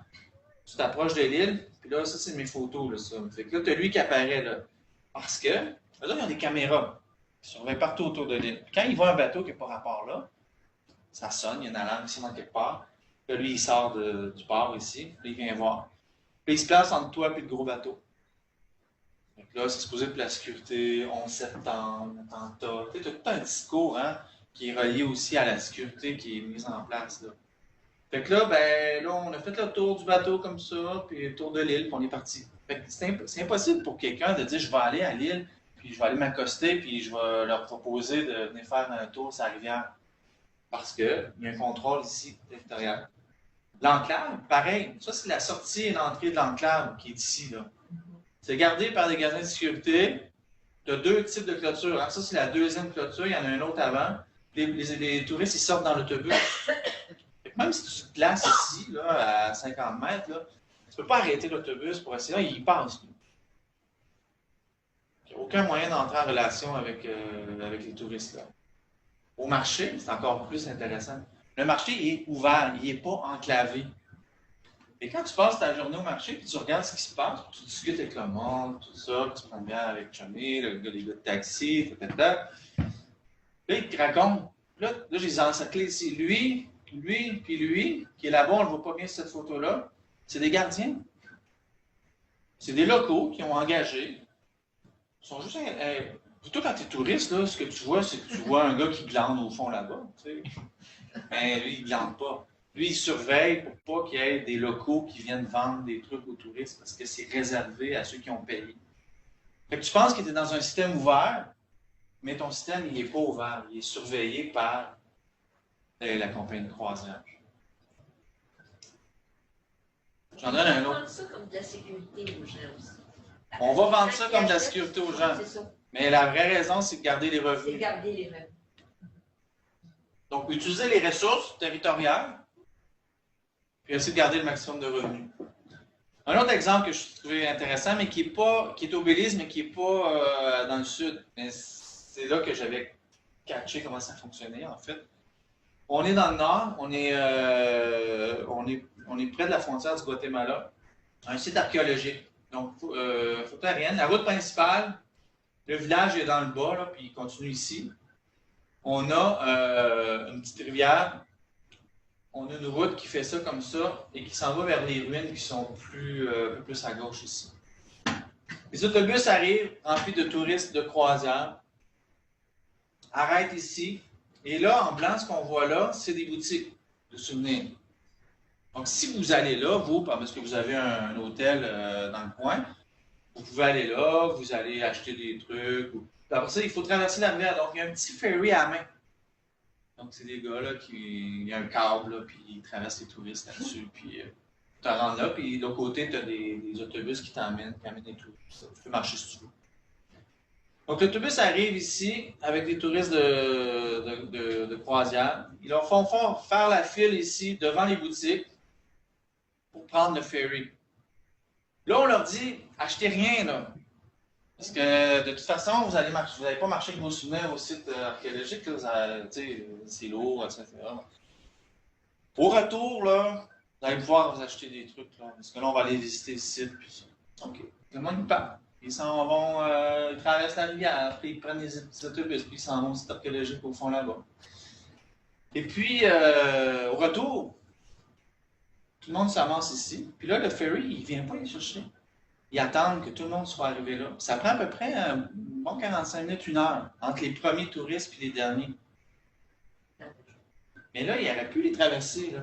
Tu t'approches de l'île. Puis là, ça, c'est mes photos. Là, ça. Fait que là, tu as lui qui apparaît. Là. Parce que, là, ils ont des caméras. Ils surveillent partout autour de l'île. Quand ils voient un bateau qui n'a pas rapport là, ça sonne, il y a une alarme ici dans quelque part. Là, lui, il sort du port ici. Puis il vient voir. Puis il se place entre toi et le gros bateau. Donc là, c'est supposé pour la sécurité, 11 septembre, attentat. Tu sais, tout un discours qui est relié aussi à la sécurité qui est mise en place. Là. Fait que là, ben, là, on a fait le tour du bateau comme ça, puis le tour de l'île, puis on est parti. Fait que c'est impossible pour quelqu'un de dire je vais aller à l'île, puis je vais aller m'accoster, puis je vais leur proposer de venir faire un tour sur la rivière. Parce qu'il y a un contrôle ici, territorial. L'enclave, pareil. Ça, c'est la sortie et l'entrée de l'enclave qui est ici. C'est gardé par des gardiens de sécurité. Tu as deux types de clôtures. Alors, ça, c'est la deuxième clôture. Il y en a un autre avant. Les touristes, ils sortent dans l'autobus. Même si tu te places ici, là, à 50 mètres, là, tu ne peux pas arrêter l'autobus pour essayer. Là, il passe. Il n'y a aucun moyen d'entrer en relation avec les touristes. Là. Au marché, c'est encore plus intéressant. Le marché est ouvert, il n'est pas enclavé. Et quand tu passes ta journée au marché, puis tu regardes ce qui se passe, tu discutes avec le monde, tout ça, tu prends bien avec Chummy, les gars de taxi, Là, il te raconte. Là, je les ai encerclés ici. Lui, puis lui, qui est là-bas, on ne voit pas bien cette photo-là, c'est des gardiens. C'est des locaux qui ont engagé. Ils sont juste. Plutôt quand tu es touriste, là, ce que tu vois, c'est que tu vois un gars qui glande au fond là-bas. Tu sais. Mais lui, il ne glande pas. Lui, il surveille pour pas qu'il y ait des locaux qui viennent vendre des trucs aux touristes parce que c'est réservé à ceux qui ont payé. Fait que tu penses que tu es dans un système ouvert, mais ton système, il n'est pas ouvert. Il est surveillé par la compagnie de croisière. J'en donne un On autre. vend ça comme de la sécurité aux gens aussi. On va vendre ça comme de la sécurité aux gens. C'est ça. Mais la vraie raison, c'est de garder les C'est revenus. garder les revenus. Donc, utiliser les ressources territoriales, puis essayer de garder le maximum de revenus. Un autre exemple que je trouvais intéressant, mais qui est au Belize, mais qui n'est pas dans le sud. Mais c'est là que j'avais catché comment ça fonctionnait, en fait. On est dans le nord, on est près de la frontière du Guatemala, un site archéologique. Donc, photo aérienne. La route principale, le village est dans le bas, là, puis il continue ici. On a une petite rivière. On a une route qui fait ça comme ça et qui s'en va vers les ruines qui sont un peu plus à gauche ici. Les autobus arrivent remplis de touristes de croisière, arrêtent ici. Et là, en blanc, ce qu'on voit là, c'est des boutiques de souvenirs. Donc, si vous allez là, vous, parce que vous avez un hôtel dans le coin, vous pouvez aller là, vous allez acheter des trucs. Après ça, il faut traverser la rivière. Donc, il y a un petit ferry à main. Donc, c'est des gars là il y a un câble, là, puis ils traversent les touristes là-dessus. Puis, tu te rends là, puis de l'autre côté, tu as des autobus qui t'emmènent, qui amènent des touristes. Tu peux marcher si tu veux. Donc, l'autobus arrive ici avec des touristes de croisière. Ils leur font faire la file ici devant les boutiques pour prendre le ferry. Là, on leur dit, achetez rien, là. Parce que de toute façon, vous n'allez pas marcher avec vos souvenirs au site archéologique, c'est lourd, etc. Au retour, là, vous allez pouvoir vous acheter des trucs, là, parce que là, on va aller visiter le site. Puis ça. OK. Le monde part. Ils s'en vont, ils traversent la rivière, puis ils prennent les autobus, puis ils s'en vont au site archéologique au fond là-bas. Et puis, au retour, tout le monde s'avance ici. Puis là, le ferry, il ne vient pas les chercher. Ils attendent que tout le monde soit arrivé là. Ça prend à peu près un bon 45 minutes, 1 heure, entre les premiers touristes et les derniers. Mais là, il aurait pu les traverser, là.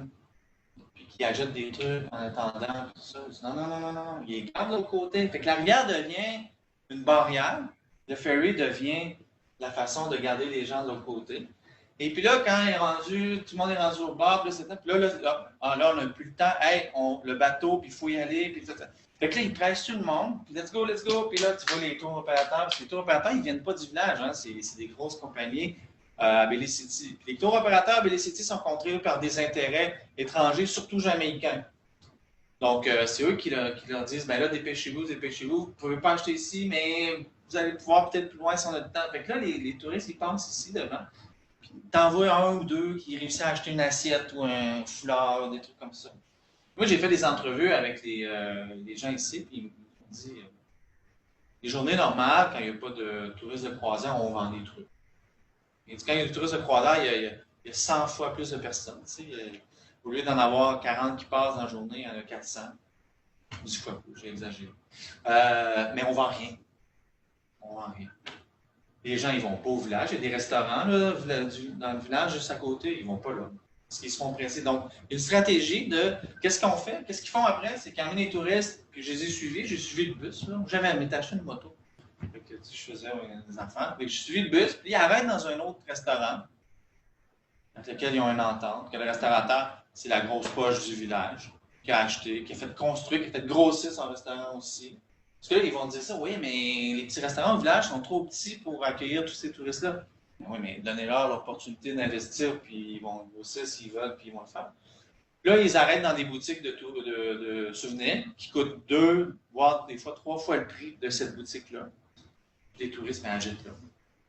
Puis qu'ils achètent des trucs en attendant, tout ça. Non. Ils les gardent de l'autre côté. Fait que la rivière devient une barrière. Le ferry devient la façon de garder les gens de l'autre côté. Et puis là, quand tout le monde est rendu au bord, puis là, on n'a plus le temps. Hey, le bateau, puis il faut y aller, puis tout ça. Fait que là, ils pressent tout le monde, puis let's go. Puis là, tu vois les tours opérateurs, parce que les tours opérateurs, ils ne viennent pas du village, hein, c'est des grosses compagnies à Belize City. Puis les tours opérateurs à Belize City sont contrôlés par des intérêts étrangers, surtout jamaïcains. Donc, c'est eux qui leur disent, ben là, dépêchez-vous, vous ne pouvez pas acheter ici, mais vous allez pouvoir peut-être plus loin si on a le temps. Fait que là, les touristes, ils passent ici devant. Puis t'envoies un ou deux qui réussissent à acheter une assiette ou un foulard, des trucs comme ça. Moi, j'ai fait des entrevues avec les gens ici, puis ils m'ont dit les journées normales, quand il n'y a pas de touristes de croisière, on vend des trucs. Et quand il y a des touristes de croisière, il y a 100 fois plus de personnes. Au lieu d'en avoir 40 qui passent dans la journée, il y en a 400. 10 fois plus, j'ai exagéré. Mais on ne vend rien. On ne vend rien. Les gens, ils ne vont pas au village. Il y a des restaurants là, dans le village juste à côté, ils ne vont pas là. Parce qu'ils se font presser. Donc, il y a une stratégie de qu'est-ce qu'on fait, qu'est-ce qu'ils font après, c'est qu'ils amènent les touristes, puis je les ai suivis, j'ai suivi le bus. J'avais acheté une moto. Fait que, je faisais des affaires. Fait que j'ai suivi le bus, puis ils arrêtent dans un autre restaurant, avec lequel ils ont une entente, que le restaurateur, c'est la grosse poche du village, qui a acheté, qui a fait construire, qui a fait grossir son restaurant aussi. Parce que là, ils vont dire ça, oui, mais les petits restaurants au village sont trop petits pour accueillir tous ces touristes-là. Oui, mais donnez-leur l'opportunité d'investir, puis ils vont grossir s'ils veulent, puis ils vont le faire. Là, ils arrêtent dans des boutiques de souvenirs qui coûtent 2, voire des fois 3 fois le prix de cette boutique-là. Les touristes achètent là.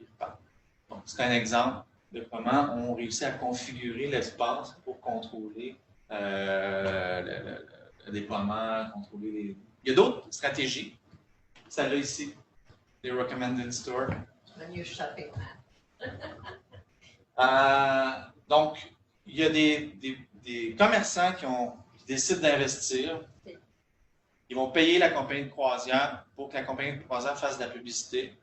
Ils repartent. Donc, c'est un exemple de comment on réussit à configurer l'espace pour contrôler le déploiement, contrôler les... Il y a d'autres stratégies. Celle-là ici, les Recommended Store. Le new shopping Donc, il y a des commerçants qui décident d'investir. Ils vont payer la compagnie de croisière pour que la compagnie de croisière fasse de la publicité.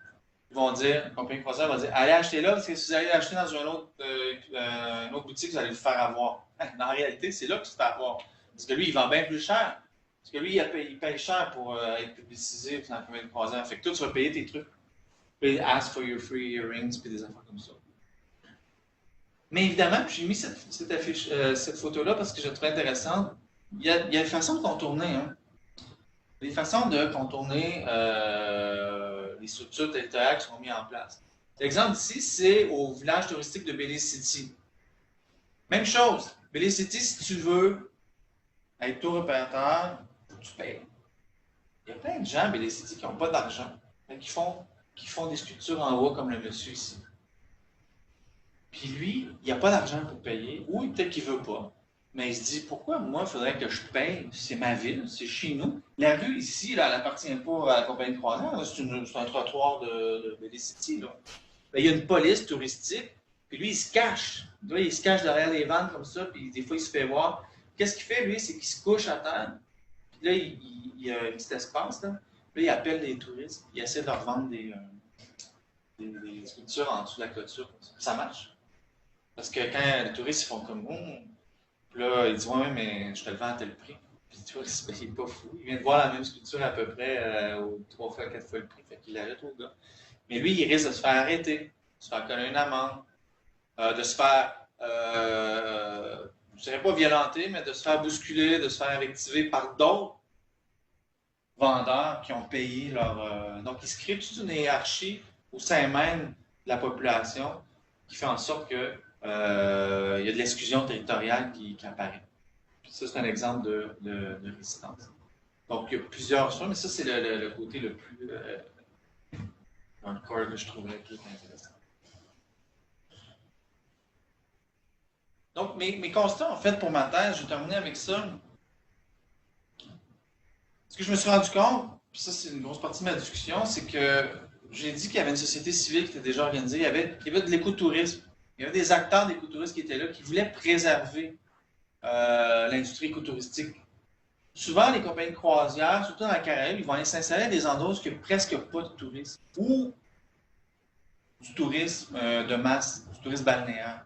Ils vont dire, la compagnie de croisière va dire, allez acheter là, parce que si vous allez acheter dans une autre boutique, vous allez vous faire avoir. En réalité, c'est là que tu te fais avoir. Parce que lui, il vend bien plus cher. Parce que lui, il paye cher pour être publicisé dans la compagnie de croisière. Fait que toi, tu vas payer tes trucs. Puis ask for your free earrings, puis des affaires comme ça. Mais évidemment, j'ai mis cette photo-là parce que je la trouvais intéressante. Il y a une façon de contourner. Hein. Des façons de contourner les structures territoriales qui sont mises en place. L'exemple ici, c'est au village touristique de Belize City. Même chose. Belize City, si tu veux être tour opérateur, tu payes. Il y a plein de gens à Belize City qui n'ont pas d'argent, mais qui font des sculptures en bois comme le monsieur ici. Puis lui, il n'a pas d'argent pour payer, ou peut-être qu'il ne veut pas. Mais il se dit, pourquoi moi, il faudrait que je paye? C'est ma ville, c'est chez nous. La rue ici, là, elle n'appartient pas à la compagnie de croisière. C'est un trottoir de Belize City. Là. Ben, il y a une police touristique, puis lui, il se cache. Là, il se cache derrière les vannes comme ça, puis des fois, il se fait voir. Qu'est-ce qu'il fait, lui? C'est qu'il se couche à terre. Puis là, il y a un petit espace. Là, il appelle les touristes. Il essaie de leur vendre des sculptures en dessous de la clôture. Ça marche. Parce que quand les touristes ils font comme puis là, il dit ouais, mais je te le vends à tel prix. Puis le touriste, il n'est pas fou. Il vient de voir la même sculpture à peu près 3 fois, 4 fois le prix. Fait qu'il l'arrête au gars. Mais lui, il risque de se faire arrêter, de se faire coller une amende, de se faire, je ne dirais pas violenter, mais de se faire bousculer, de se faire invectiver par d'autres vendeurs qui ont payé leur. Donc, il se crée toute une hiérarchie au sein même de la population qui fait en sorte que il y a de l'exclusion territoriale qui apparaît. Puis ça, c'est un exemple de résistance. Donc, il y a plusieurs choses, mais ça, c'est le côté le plus hardcore que je trouverais plus intéressant. Donc, mes constats, en fait, pour ma thèse, je vais terminer avec ça. Ce que je me suis rendu compte, puis ça, c'est une grosse partie de ma discussion, c'est que j'ai dit qu'il y avait une société civile qui était déjà organisée, il y avait de l'écotourisme. Il y avait des acteurs d'écotourisme qui étaient là, qui voulaient préserver l'industrie écotouristique. Souvent, les compagnies de croisière, surtout dans la Caraïbe, ils vont aller s'installer à des endroits où il n'y a presque pas de tourisme ou du tourisme de masse, du tourisme balnéaire.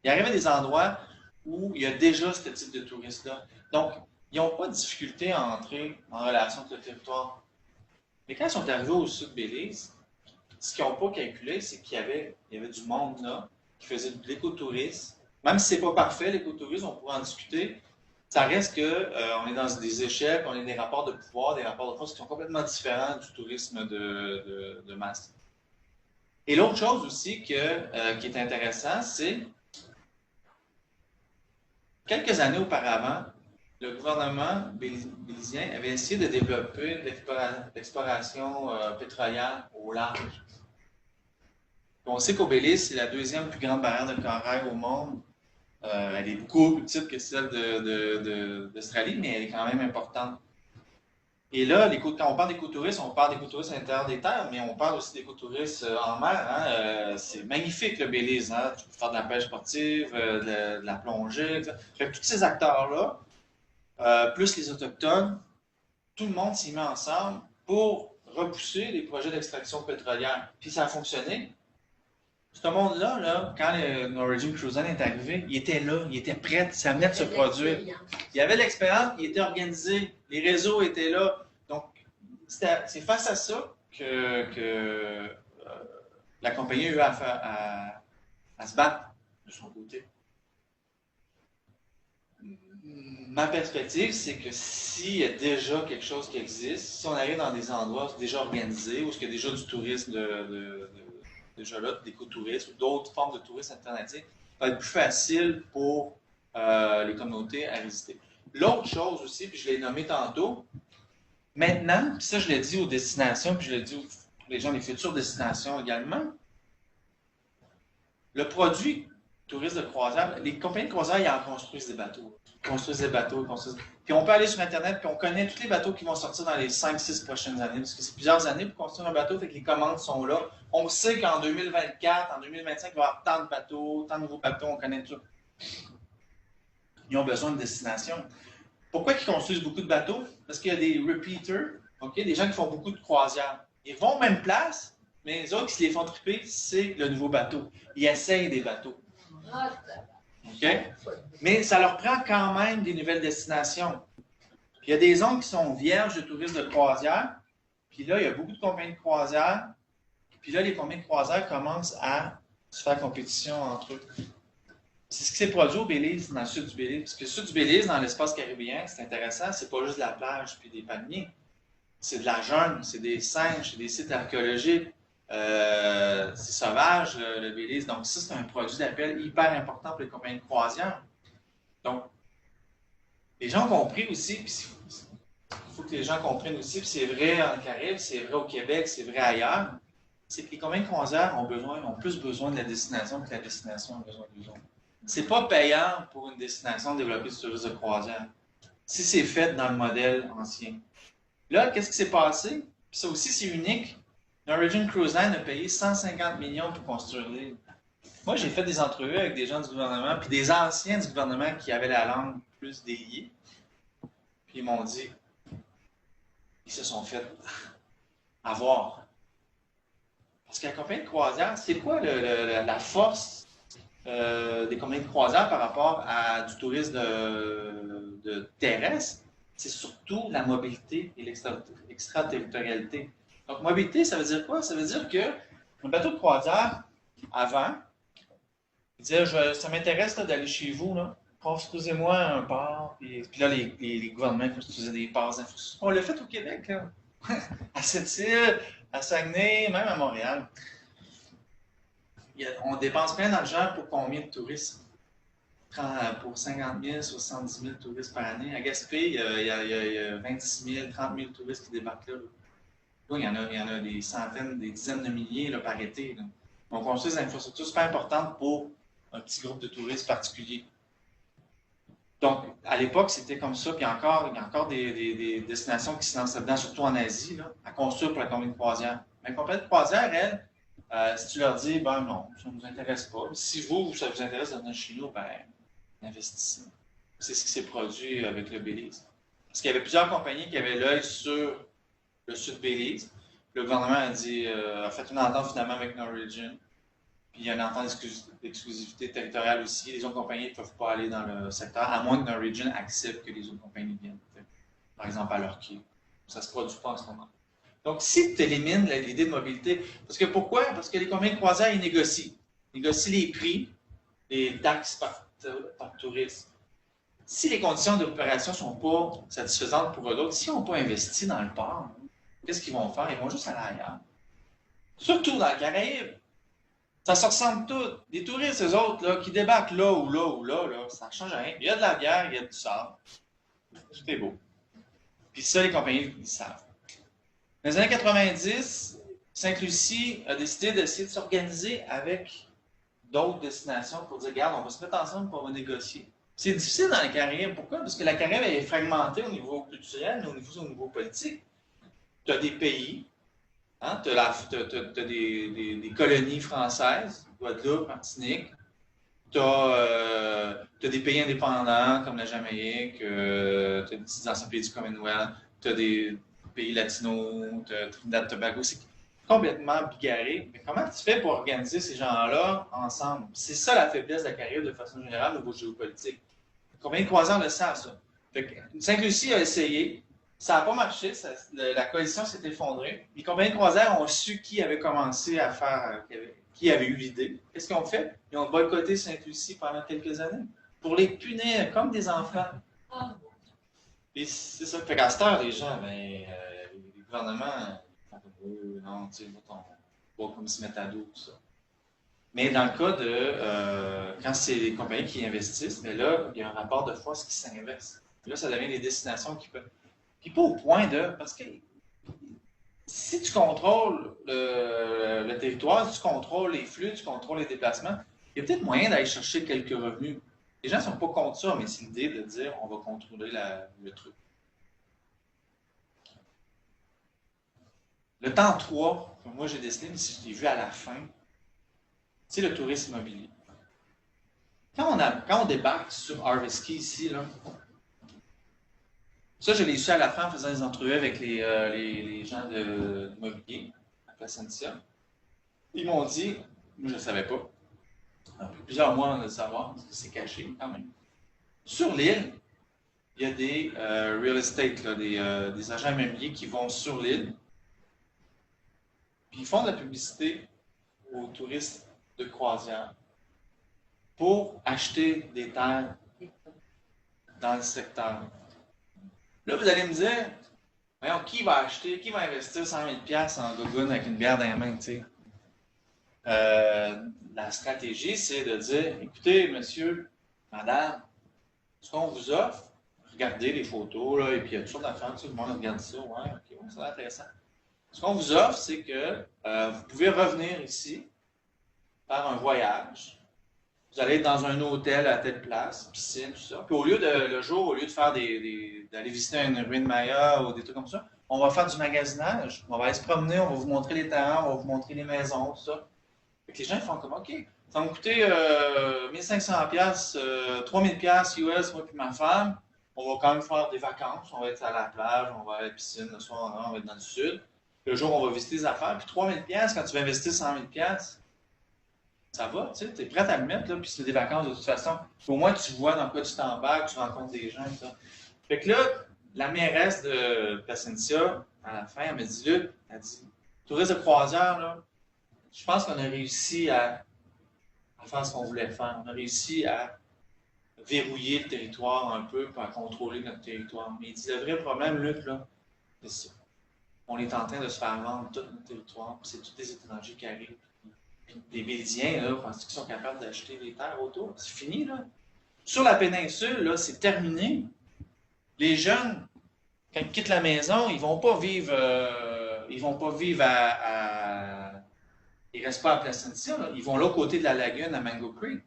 Il arrive à des endroits où il y a déjà ce type de tourisme-là. Donc, ils n'ont pas de difficulté à entrer en relation avec le territoire. Mais quand ils sont arrivés au sud de Belize, ce qu'ils n'ont pas calculé, c'est qu'il y avait du monde là qui faisait de l'écotourisme. Même si ce n'est pas parfait, l'écotourisme, on pourra en discuter. Ça reste qu'on est dans des échelles, on a des rapports de pouvoir, des rapports de force qui sont complètement différents du tourisme de masse. Et l'autre chose aussi qui est intéressant, c'est quelques années auparavant, le gouvernement bélisien avait essayé de développer l'exploration pétrolière au large. On sait qu'au Belize, c'est la deuxième plus grande barrière de corail au monde. Elle est beaucoup plus petite que celle d'Australie, mais elle est quand même importante. Et là, quand on parle d'écotourisme, on parle d'écotourisme à l'intérieur des terres, mais on parle aussi d'écotourisme en mer. Hein. C'est magnifique le Belize. Hein. Tu peux faire de la pêche sportive, de la plongée. Fait que tous ces acteurs-là, plus les Autochtones, tout le monde s'y met ensemble pour repousser les projets d'extraction pétrolière. Puis ça a fonctionné. Ce monde-là, là, quand le Norwegian Cruise Line est arrivé, il était là, il était prêt, ça venait de se produire. Il y avait l'expérience, il était organisé, les réseaux étaient là. Donc, c'est face à ça que la compagnie a eu à se battre de son côté. Ma perspective, c'est que s'il y a déjà quelque chose qui existe, si on arrive dans des endroits déjà organisés, où il y a déjà du tourisme déjà là, d'écotourisme ou d'autres formes de tourisme alternatifs, ça va être plus facile pour les communautés à visiter. L'autre chose aussi, puis je l'ai nommé tantôt, maintenant, puis ça je l'ai dit aux destinations, puis je l'ai dit aux gens des futures destinations également, le produit touristes de croisière, les compagnies de croisière, ils en construisent des bateaux. Ils construisent des bateaux, Puis on peut aller sur Internet, puis on connaît tous les bateaux qui vont sortir dans les 5-6 prochaines années, parce que c'est plusieurs années pour construire un bateau, fait que les commandes sont là. On sait qu'en 2024, en 2025, il va y avoir tant de bateaux, tant de nouveaux bateaux, on connaît tout. Ils ont besoin de destination. Pourquoi ils construisent beaucoup de bateaux? Parce qu'il y a des repeaters, okay? Des gens qui font beaucoup de croisières. Ils vont aux mêmes places, mais les autres qui se les font triper, c'est le nouveau bateau. Ils essayent des bateaux. Okay? Mais ça leur prend quand même des nouvelles destinations. Il y a des zones qui sont vierges de touristes de croisière, puis là, il y a beaucoup de compagnies de croisière, puis là, les compagnies de croisière commencent à se faire compétition entre eux. C'est ce qui s'est produit au Belize, dans le sud du Belize. Parce que le sud du Belize, dans l'espace caribéen, c'est intéressant, c'est pas juste de la plage puis des palmiers. C'est de la jungle, c'est des singes, c'est des sites archéologiques. C'est sauvage, le Belize. Donc, ça, c'est un produit d'appel hyper important pour les compagnies de croisière. Donc, les gens ont compris aussi, puis il faut que les gens comprennent aussi, puis c'est vrai en Caraïbes, c'est vrai au Québec, c'est vrai ailleurs, c'est que les compagnies de croisière ont plus besoin de la destination que la destination a besoin de l'autre. C'est pas payant pour une destination de développer du tourisme de croisière, si c'est fait dans le modèle ancien. Là, qu'est-ce qui s'est passé? Puis ça aussi, c'est unique. Norwegian Cruise Line a payé 150 millions pour construire l'île. Moi, j'ai fait des entrevues avec des gens du gouvernement, puis des anciens du gouvernement qui avaient la langue plus déliée. Puis ils m'ont dit, ils se sont fait avoir. Parce que la compagnie de croisière, c'est quoi la force des compagnies de croisière par rapport à du tourisme de terrestre? C'est surtout la mobilité et l'extraterritorialité. Donc, mobilité, ça veut dire quoi? Ça veut dire qu'un bateau de croisière, avant, il disait, ça m'intéresse d'aller chez vous, là. Construisez-moi un port. Puis là, les gouvernements construisaient des ports. On l'a fait au Québec, là. À Sept-Îles, à Saguenay, même à Montréal. On dépense plein d'argent pour combien de touristes? Pour 50 000, 70 000 touristes par année. À Gaspé, il y a 26 000, 30 000 touristes qui débarquent là. Là, il y en a des centaines, des dizaines de milliers là, par été. Là. On construit des infrastructures super importantes pour un petit groupe de touristes particuliers. Donc, à l'époque, c'était comme ça. Puis il y a encore des destinations qui se lancent là-dedans, surtout en Asie, là, à construire pour la compagnie de croisière. Mais la compagnie de croisière, elle, si tu leur dis, ben non, ça ne nous intéresse pas. Si ça vous intéresse de venir chez nous, ben investissez. C'est ce qui s'est produit avec le Belize. Parce qu'il y avait plusieurs compagnies qui avaient l'œil sur le sud Belize. Le gouvernement a fait une entente finalement avec Norwegian. Puis il y a une entente d'exclusivité territoriale aussi. Les autres compagnies ne peuvent pas aller dans le secteur, à moins que Norwegian accepte que les autres compagnies viennent. Par exemple, à leur quai. Ça ne se produit pas en ce moment. Donc, si tu élimines l'idée de mobilité, parce que pourquoi? Parce que les compagnies de croisière, ils négocient. Ils négocient les prix, les taxes par touriste. Si les conditions d'opération ne sont pas satisfaisantes pour eux autres, s'ils n'ont pas investi dans le port, qu'est-ce qu'ils vont faire? Ils vont juste aller ailleurs. Surtout dans le Caraïbe. Ça se ressemble tout. Les touristes, eux autres, là, qui débarquent là ou là ou là, ça ne change rien. Il y a de la bière, il y a du sable. Tout est beau. Puis ça, les compagnies, ils savent. Dans les années 90, Sainte-Lucie a décidé d'essayer de s'organiser avec d'autres destinations pour dire, regarde, on va se mettre ensemble pour négocier. C'est difficile dans les Caraïbes. Pourquoi? Parce que la Caraïbe est fragmentée au niveau culturel, mais au niveau politique. Tu as des pays, hein? Tu as des colonies françaises, Guadeloupe, Martinique. Tu as des pays indépendants comme la Jamaïque, tu as des petits anciens pays du Commonwealth, tu as des pays latinos, tu as Trinidad Tobago. C'est complètement bigarré. Mais comment tu fais pour organiser ces gens-là ensemble? C'est ça la faiblesse de la Caraïbe de façon générale au niveau géopolitique. Combien de croiseurs le savent, ça? Sainte-Lucie a essayé. Ça n'a pas marché. La coalition s'est effondrée. Les compagnies de croisière ont su qui avait commencé à faire, qui avait eu l'idée. Qu'est-ce qu'ils ont fait? Ils ont boycotté Sainte-Lucie pendant quelques années pour les punir comme des enfants. Et c'est ça. Fait qu'à cette heure, les gens, les gouvernements, non, tu sais, on va comme se mettre à dos, tout ça. Mais dans le cas de, quand c'est les compagnies qui investissent, mais là, il y a un rapport de force qui s'inverse. Là, ça devient des destinations qui peuvent... Puis pas au point de... Parce que si tu contrôles le territoire, si tu contrôles les flux, tu contrôles les déplacements, il y a peut-être moyen d'aller chercher quelques revenus. Les gens ne sont pas contre ça, mais c'est l'idée de dire on va contrôler le truc. Le temps 3, que moi j'ai décidé, mais si je l'ai vu à la fin, c'est le tourisme immobilier. Quand on débarque sur Harvest Key ici, là, ça je l'ai su à la fin en faisant des entrevues avec les gens de l'immobilier à Placentia. Ils m'ont dit, moi je ne savais pas, après plusieurs mois de le savoir, parce que c'est caché quand même. Sur l'île, il y a des real estate, là, des agents immobiliers qui vont sur l'île, puis ils font de la publicité aux touristes de croisière pour acheter des terres dans le secteur. Là, vous allez me dire, voyons, qui va investir 100 000 $ en gogoune avec une bière dans les mains, tu sais? La stratégie, c'est de dire, écoutez, monsieur, madame, ce qu'on vous offre, regardez les photos, là, et puis il y a toutes sortes d'affaires, tout le monde regarde ça, ouais, ok, ouais, ça va être intéressant. Ce qu'on vous offre, c'est que vous pouvez revenir ici, faire un voyage. Vous allez être dans un hôtel à telle place, piscine, tout ça. Puis le jour, au lieu de faire d'aller visiter une ruine Maya ou des trucs comme ça, on va faire du magasinage. On va aller se promener, on va vous montrer les terrains, on va vous montrer les maisons, tout ça. Fait que les gens ils font comme, OK, ça va me coûter 1500 $, 3000 $ US, moi puis ma femme. On va quand même faire des vacances. On va être à la plage, on va aller à la piscine le soir, on va être dans le sud. Le jour, on va visiter les affaires. Puis 3000 $, quand tu vas investir 100 000 $, ça va, tu sais, tu es prêt à le mettre, là, puis c'est des vacances de toute façon. Au moins, tu vois dans quoi tu t'embarques, tu rencontres des gens, et ça. Fait que là, la mairesse de Placentia, à la fin, elle m'a dit, Luc, elle dit, touriste de croisière, là, je pense qu'on a réussi à faire ce qu'on voulait faire. On a réussi à verrouiller le territoire un peu, pour contrôler notre territoire. Mais il dit, le vrai problème, Luc, là, c'est ça. On est en train de se faire vendre tout notre territoire, puis c'est tous des étrangers qui arrivent. Puis des Bélidiens, là, penses-tu qu'ils sont capables d'acheter des terres autour? C'est fini, là. Sur la péninsule, là, c'est terminé. Les jeunes, quand ils quittent la maison, ils vont pas vivre ils restent pas à Placentia, là. Ils vont l'autre côté de la lagune, à Mango Creek.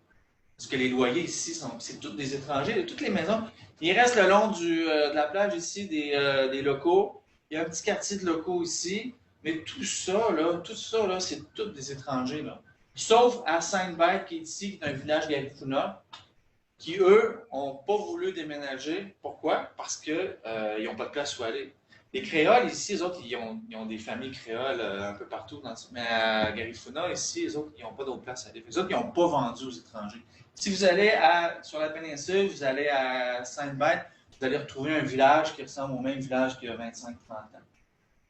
Parce que les loyers ici, c'est tous des étrangers. Toutes les maisons, ils restent le long de la plage ici, des locaux. Il y a un petit quartier de locaux ici. Mais tout ça, là, c'est tous des étrangers, là. Sauf à Sainte-Bête, qui est ici, qui est un village Garifuna, qui, eux, n'ont pas voulu déménager. Pourquoi? Parce qu'ils n'ont pas de place où aller. Les créoles, ici, les autres, ils ont des familles créoles un peu partout. Mais à Garifuna, ici, les autres, ils n'ont pas d'autre place à aller. Les autres, ils n'ont pas vendu aux étrangers. Si vous allez sur la péninsule, vous allez à Sainte-Bête, vous allez retrouver un village qui ressemble au même village qu'il y a 25-30 ans.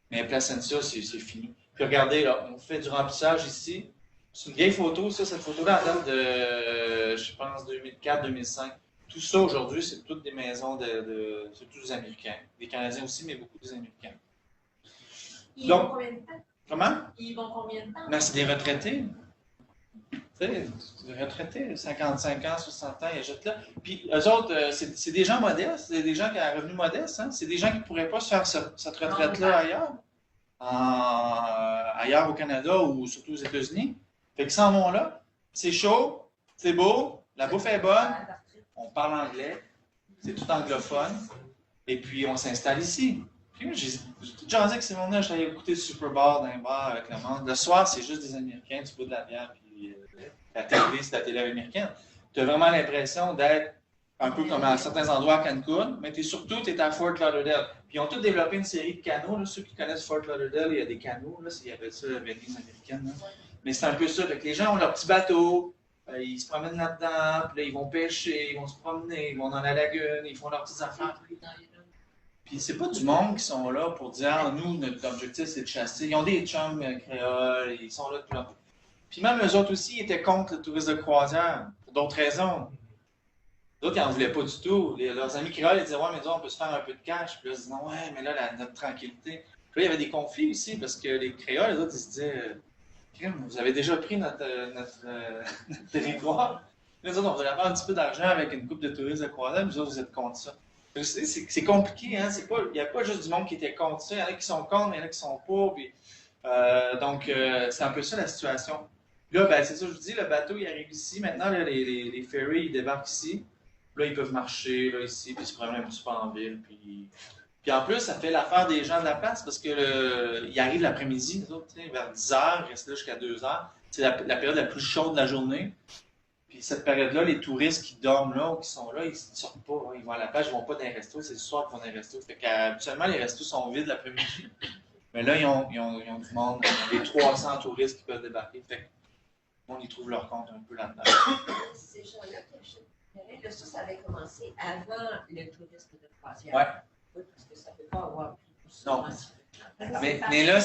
Mais Placentia, c'est fini. Puis regardez, là, on fait du remplissage ici. C'est une vieille photo, ça. Cette photo-là, elle date de, je pense, 2004-2005. Tout ça, aujourd'hui, c'est toutes des maisons c'est tous des Américains. Des Canadiens aussi, mais beaucoup des Américains. Ils vont combien de temps? Comment? Ils vont combien de temps? Ben, c'est des retraités. Tu sais, des retraités, 55 ans, 60 ans, ils achètent là. Puis eux autres, c'est des gens modestes, c'est des gens qui ont un revenu modeste. Hein? C'est des gens qui ne pourraient pas se faire cette retraite-là ailleurs. Ailleurs au Canada ou surtout aux États-Unis. Fait qu'ils s'en vont là. C'est chaud, c'est beau, la bouffe est bonne, on parle anglais, c'est tout anglophone. Et puis on s'installe ici. Puis moi, j'ai déjà dit que c'est mon âge, j'allais écouter le Super Bowl dans un bar avec le monde. Le soir, c'est juste des Américains, tu bois de la bière, puis la télé, c'est la télé américaine. Tu as vraiment l'impression d'être un peu comme à certains endroits à Cancun, mais tu es à Fort Lauderdale. Puis ils ont tous développé une série de canaux. Là. Ceux qui connaissent Fort Lauderdale, il y a des canaux. Là, il y avait ça, la Venise américaine. Là. Mais c'est un peu ça. Donc, les gens ont leur petit bateau, ils se promènent là-dedans, puis là, ils vont pêcher, ils vont se promener, ils vont dans la lagune, ils font leurs petites affaires. Puis c'est pas du monde qui sont là pour dire ah, nous, notre objectif, c'est de chasser. Ils ont des chums créoles, ils sont là depuis longtemps. Puis même eux autres aussi, ils étaient contre le tourisme de croisière, pour d'autres raisons. D'autres, ils n'en voulaient pas du tout. Leurs amis créoles, ils disaient ouais, mais disons, on peut se faire un peu de cash. Puis là, ils disaient non, ouais, mais là, notre tranquillité. Puis là, il y avait des conflits aussi, parce que les créoles, les autres, ils se disaient vous avez déjà pris notre territoire. Les autres, on voudrait avoir un petit peu d'argent avec une coupe de touristes de croisière, mais vous autres, vous êtes contre ça. C'est compliqué, hein? Il n'y a pas juste du monde qui était contre ça. Il y en a qui sont contre, il y en a qui sont pas. Puis, donc, c'est un peu ça la situation. Là, ben, c'est ça, je vous dis, le bateau, il arrive ici. Maintenant, là, les ferries, ils débarquent ici. Là, ils peuvent marcher, là, ici, puis se promener un petit peu en ville. Puis en plus, ça fait l'affaire des gens de la place parce que ils arrivent l'après-midi, nous autres, vers 10 h, ils restent là jusqu'à 2 h. C'est la période la plus chaude de la journée. Puis cette période-là, les touristes qui dorment là ou qui sont là, ils ne sortent pas. Hein. Ils vont à la plage, ils ne vont pas dans les restos. C'est le soir qu'ils vont dans les restos. Fait qu'habituellement, les restos sont vides l'après-midi. Mais là, ils ont du monde. Il y a des 300 touristes qui peuvent débarquer. Fait que le monde, ils trouvent leur compte un peu là-dedans. Ces gens-là qui achètent, là, ça avait commencé avant le tourisme de croisière. Ouais. Oui, parce que ça ne peut pas avoir plus Non. Mais là,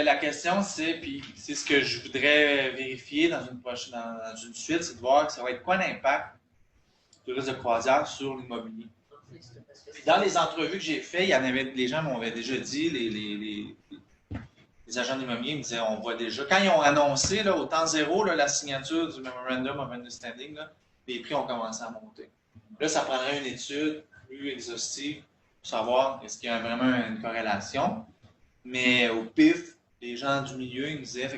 la question, puis c'est ce que je voudrais vérifier dans une suite, c'est de voir que ça va être quoi l'impact du tourisme de croisière sur l'immobilier. Puis dans les entrevues que j'ai faites, il y en avait, les gens m'avaient déjà dit, les agents d'immobilier me disaient, on voit déjà, quand ils ont annoncé là, au temps zéro là, la signature du Memorandum of Understanding, là, les prix ont commencé à monter. Là, ça prendrait une étude plus exhaustive pour savoir est-ce qu'il y a vraiment une corrélation. Mais au pif, les gens du milieu, ils me disaient,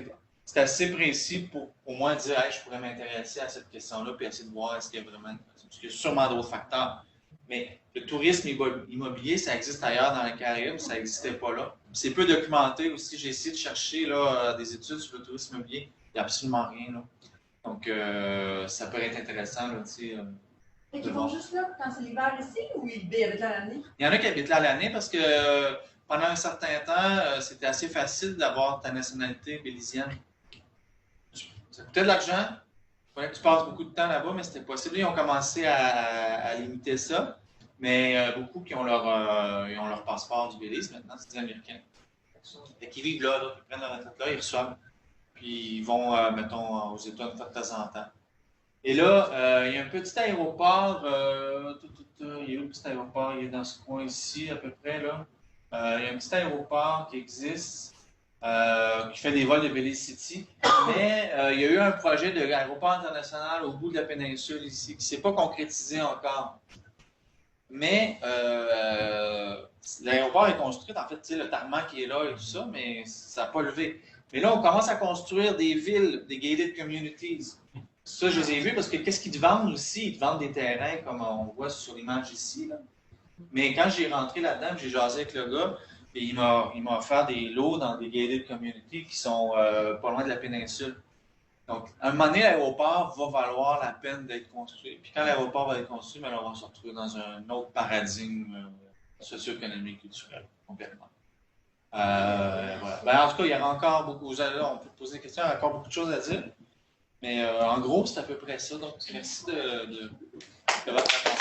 c'est assez précis pour au moins dire, hey, je pourrais m'intéresser à cette question-là puis essayer de voir est-ce qu'il y a vraiment, parce qu'il y a sûrement d'autres facteurs. Mais le tourisme immobilier, ça existe ailleurs dans les Caraïbes, ça n'existait pas là. C'est peu documenté aussi. J'ai essayé de chercher là, des études sur le tourisme immobilier. Il n'y a absolument rien. Là. Donc, ça peut être intéressant. Là, et qu'ils vont juste là quand c'est l'hiver ici ou ils habitent là l'année? Il y en a qui habitent là l'année parce que pendant un certain temps, c'était assez facile d'avoir ta nationalité bélisienne. Ça coûtait de l'argent. Il fallait que tu passes beaucoup de temps là-bas, mais c'était possible. Ils ont commencé à limiter ça. Mais beaucoup qui ont leur passeport du Belize maintenant, c'est des Américains. Fait qu'ils vivent là, ils prennent leur retraite là, ils reçoivent. Puis ils vont, mettons, aux États une fois de temps en temps. Et là, il y a un petit aéroport. Il y a un petit aéroport, il est dans ce coin ici, à peu près. Là. Il y a un petit aéroport qui existe, qui fait des vols de Belize City. Mais il y a eu un projet d'aéroport international au bout de la péninsule ici, qui ne s'est pas concrétisé encore. Mais l'aéroport est construit, en fait, le tarmac qui est là et tout ça, mais ça n'a pas levé. Mais là, on commence à construire des villes, des gated communities. Ça, je les ai vus parce que qu'est-ce qu'ils te vendent aussi? Ils te vendent des terrains comme on voit sur l'image ici. Là. Mais quand j'ai rentré là-dedans, j'ai jasé avec le gars, et il m'a offert des lots dans des gated communities qui sont pas loin de la péninsule. Donc, à un moment donné, l'aéroport va valoir la peine d'être construit. Puis quand l'aéroport va être construit, ben, on va se retrouver dans un autre paradigme socio-économique, culturel, complètement. Voilà. Ben, en tout cas, il y aura encore beaucoup, on peut poser des questions, il y a encore beaucoup de choses à dire. Mais en gros, c'est à peu près ça. Donc, merci de votre attention.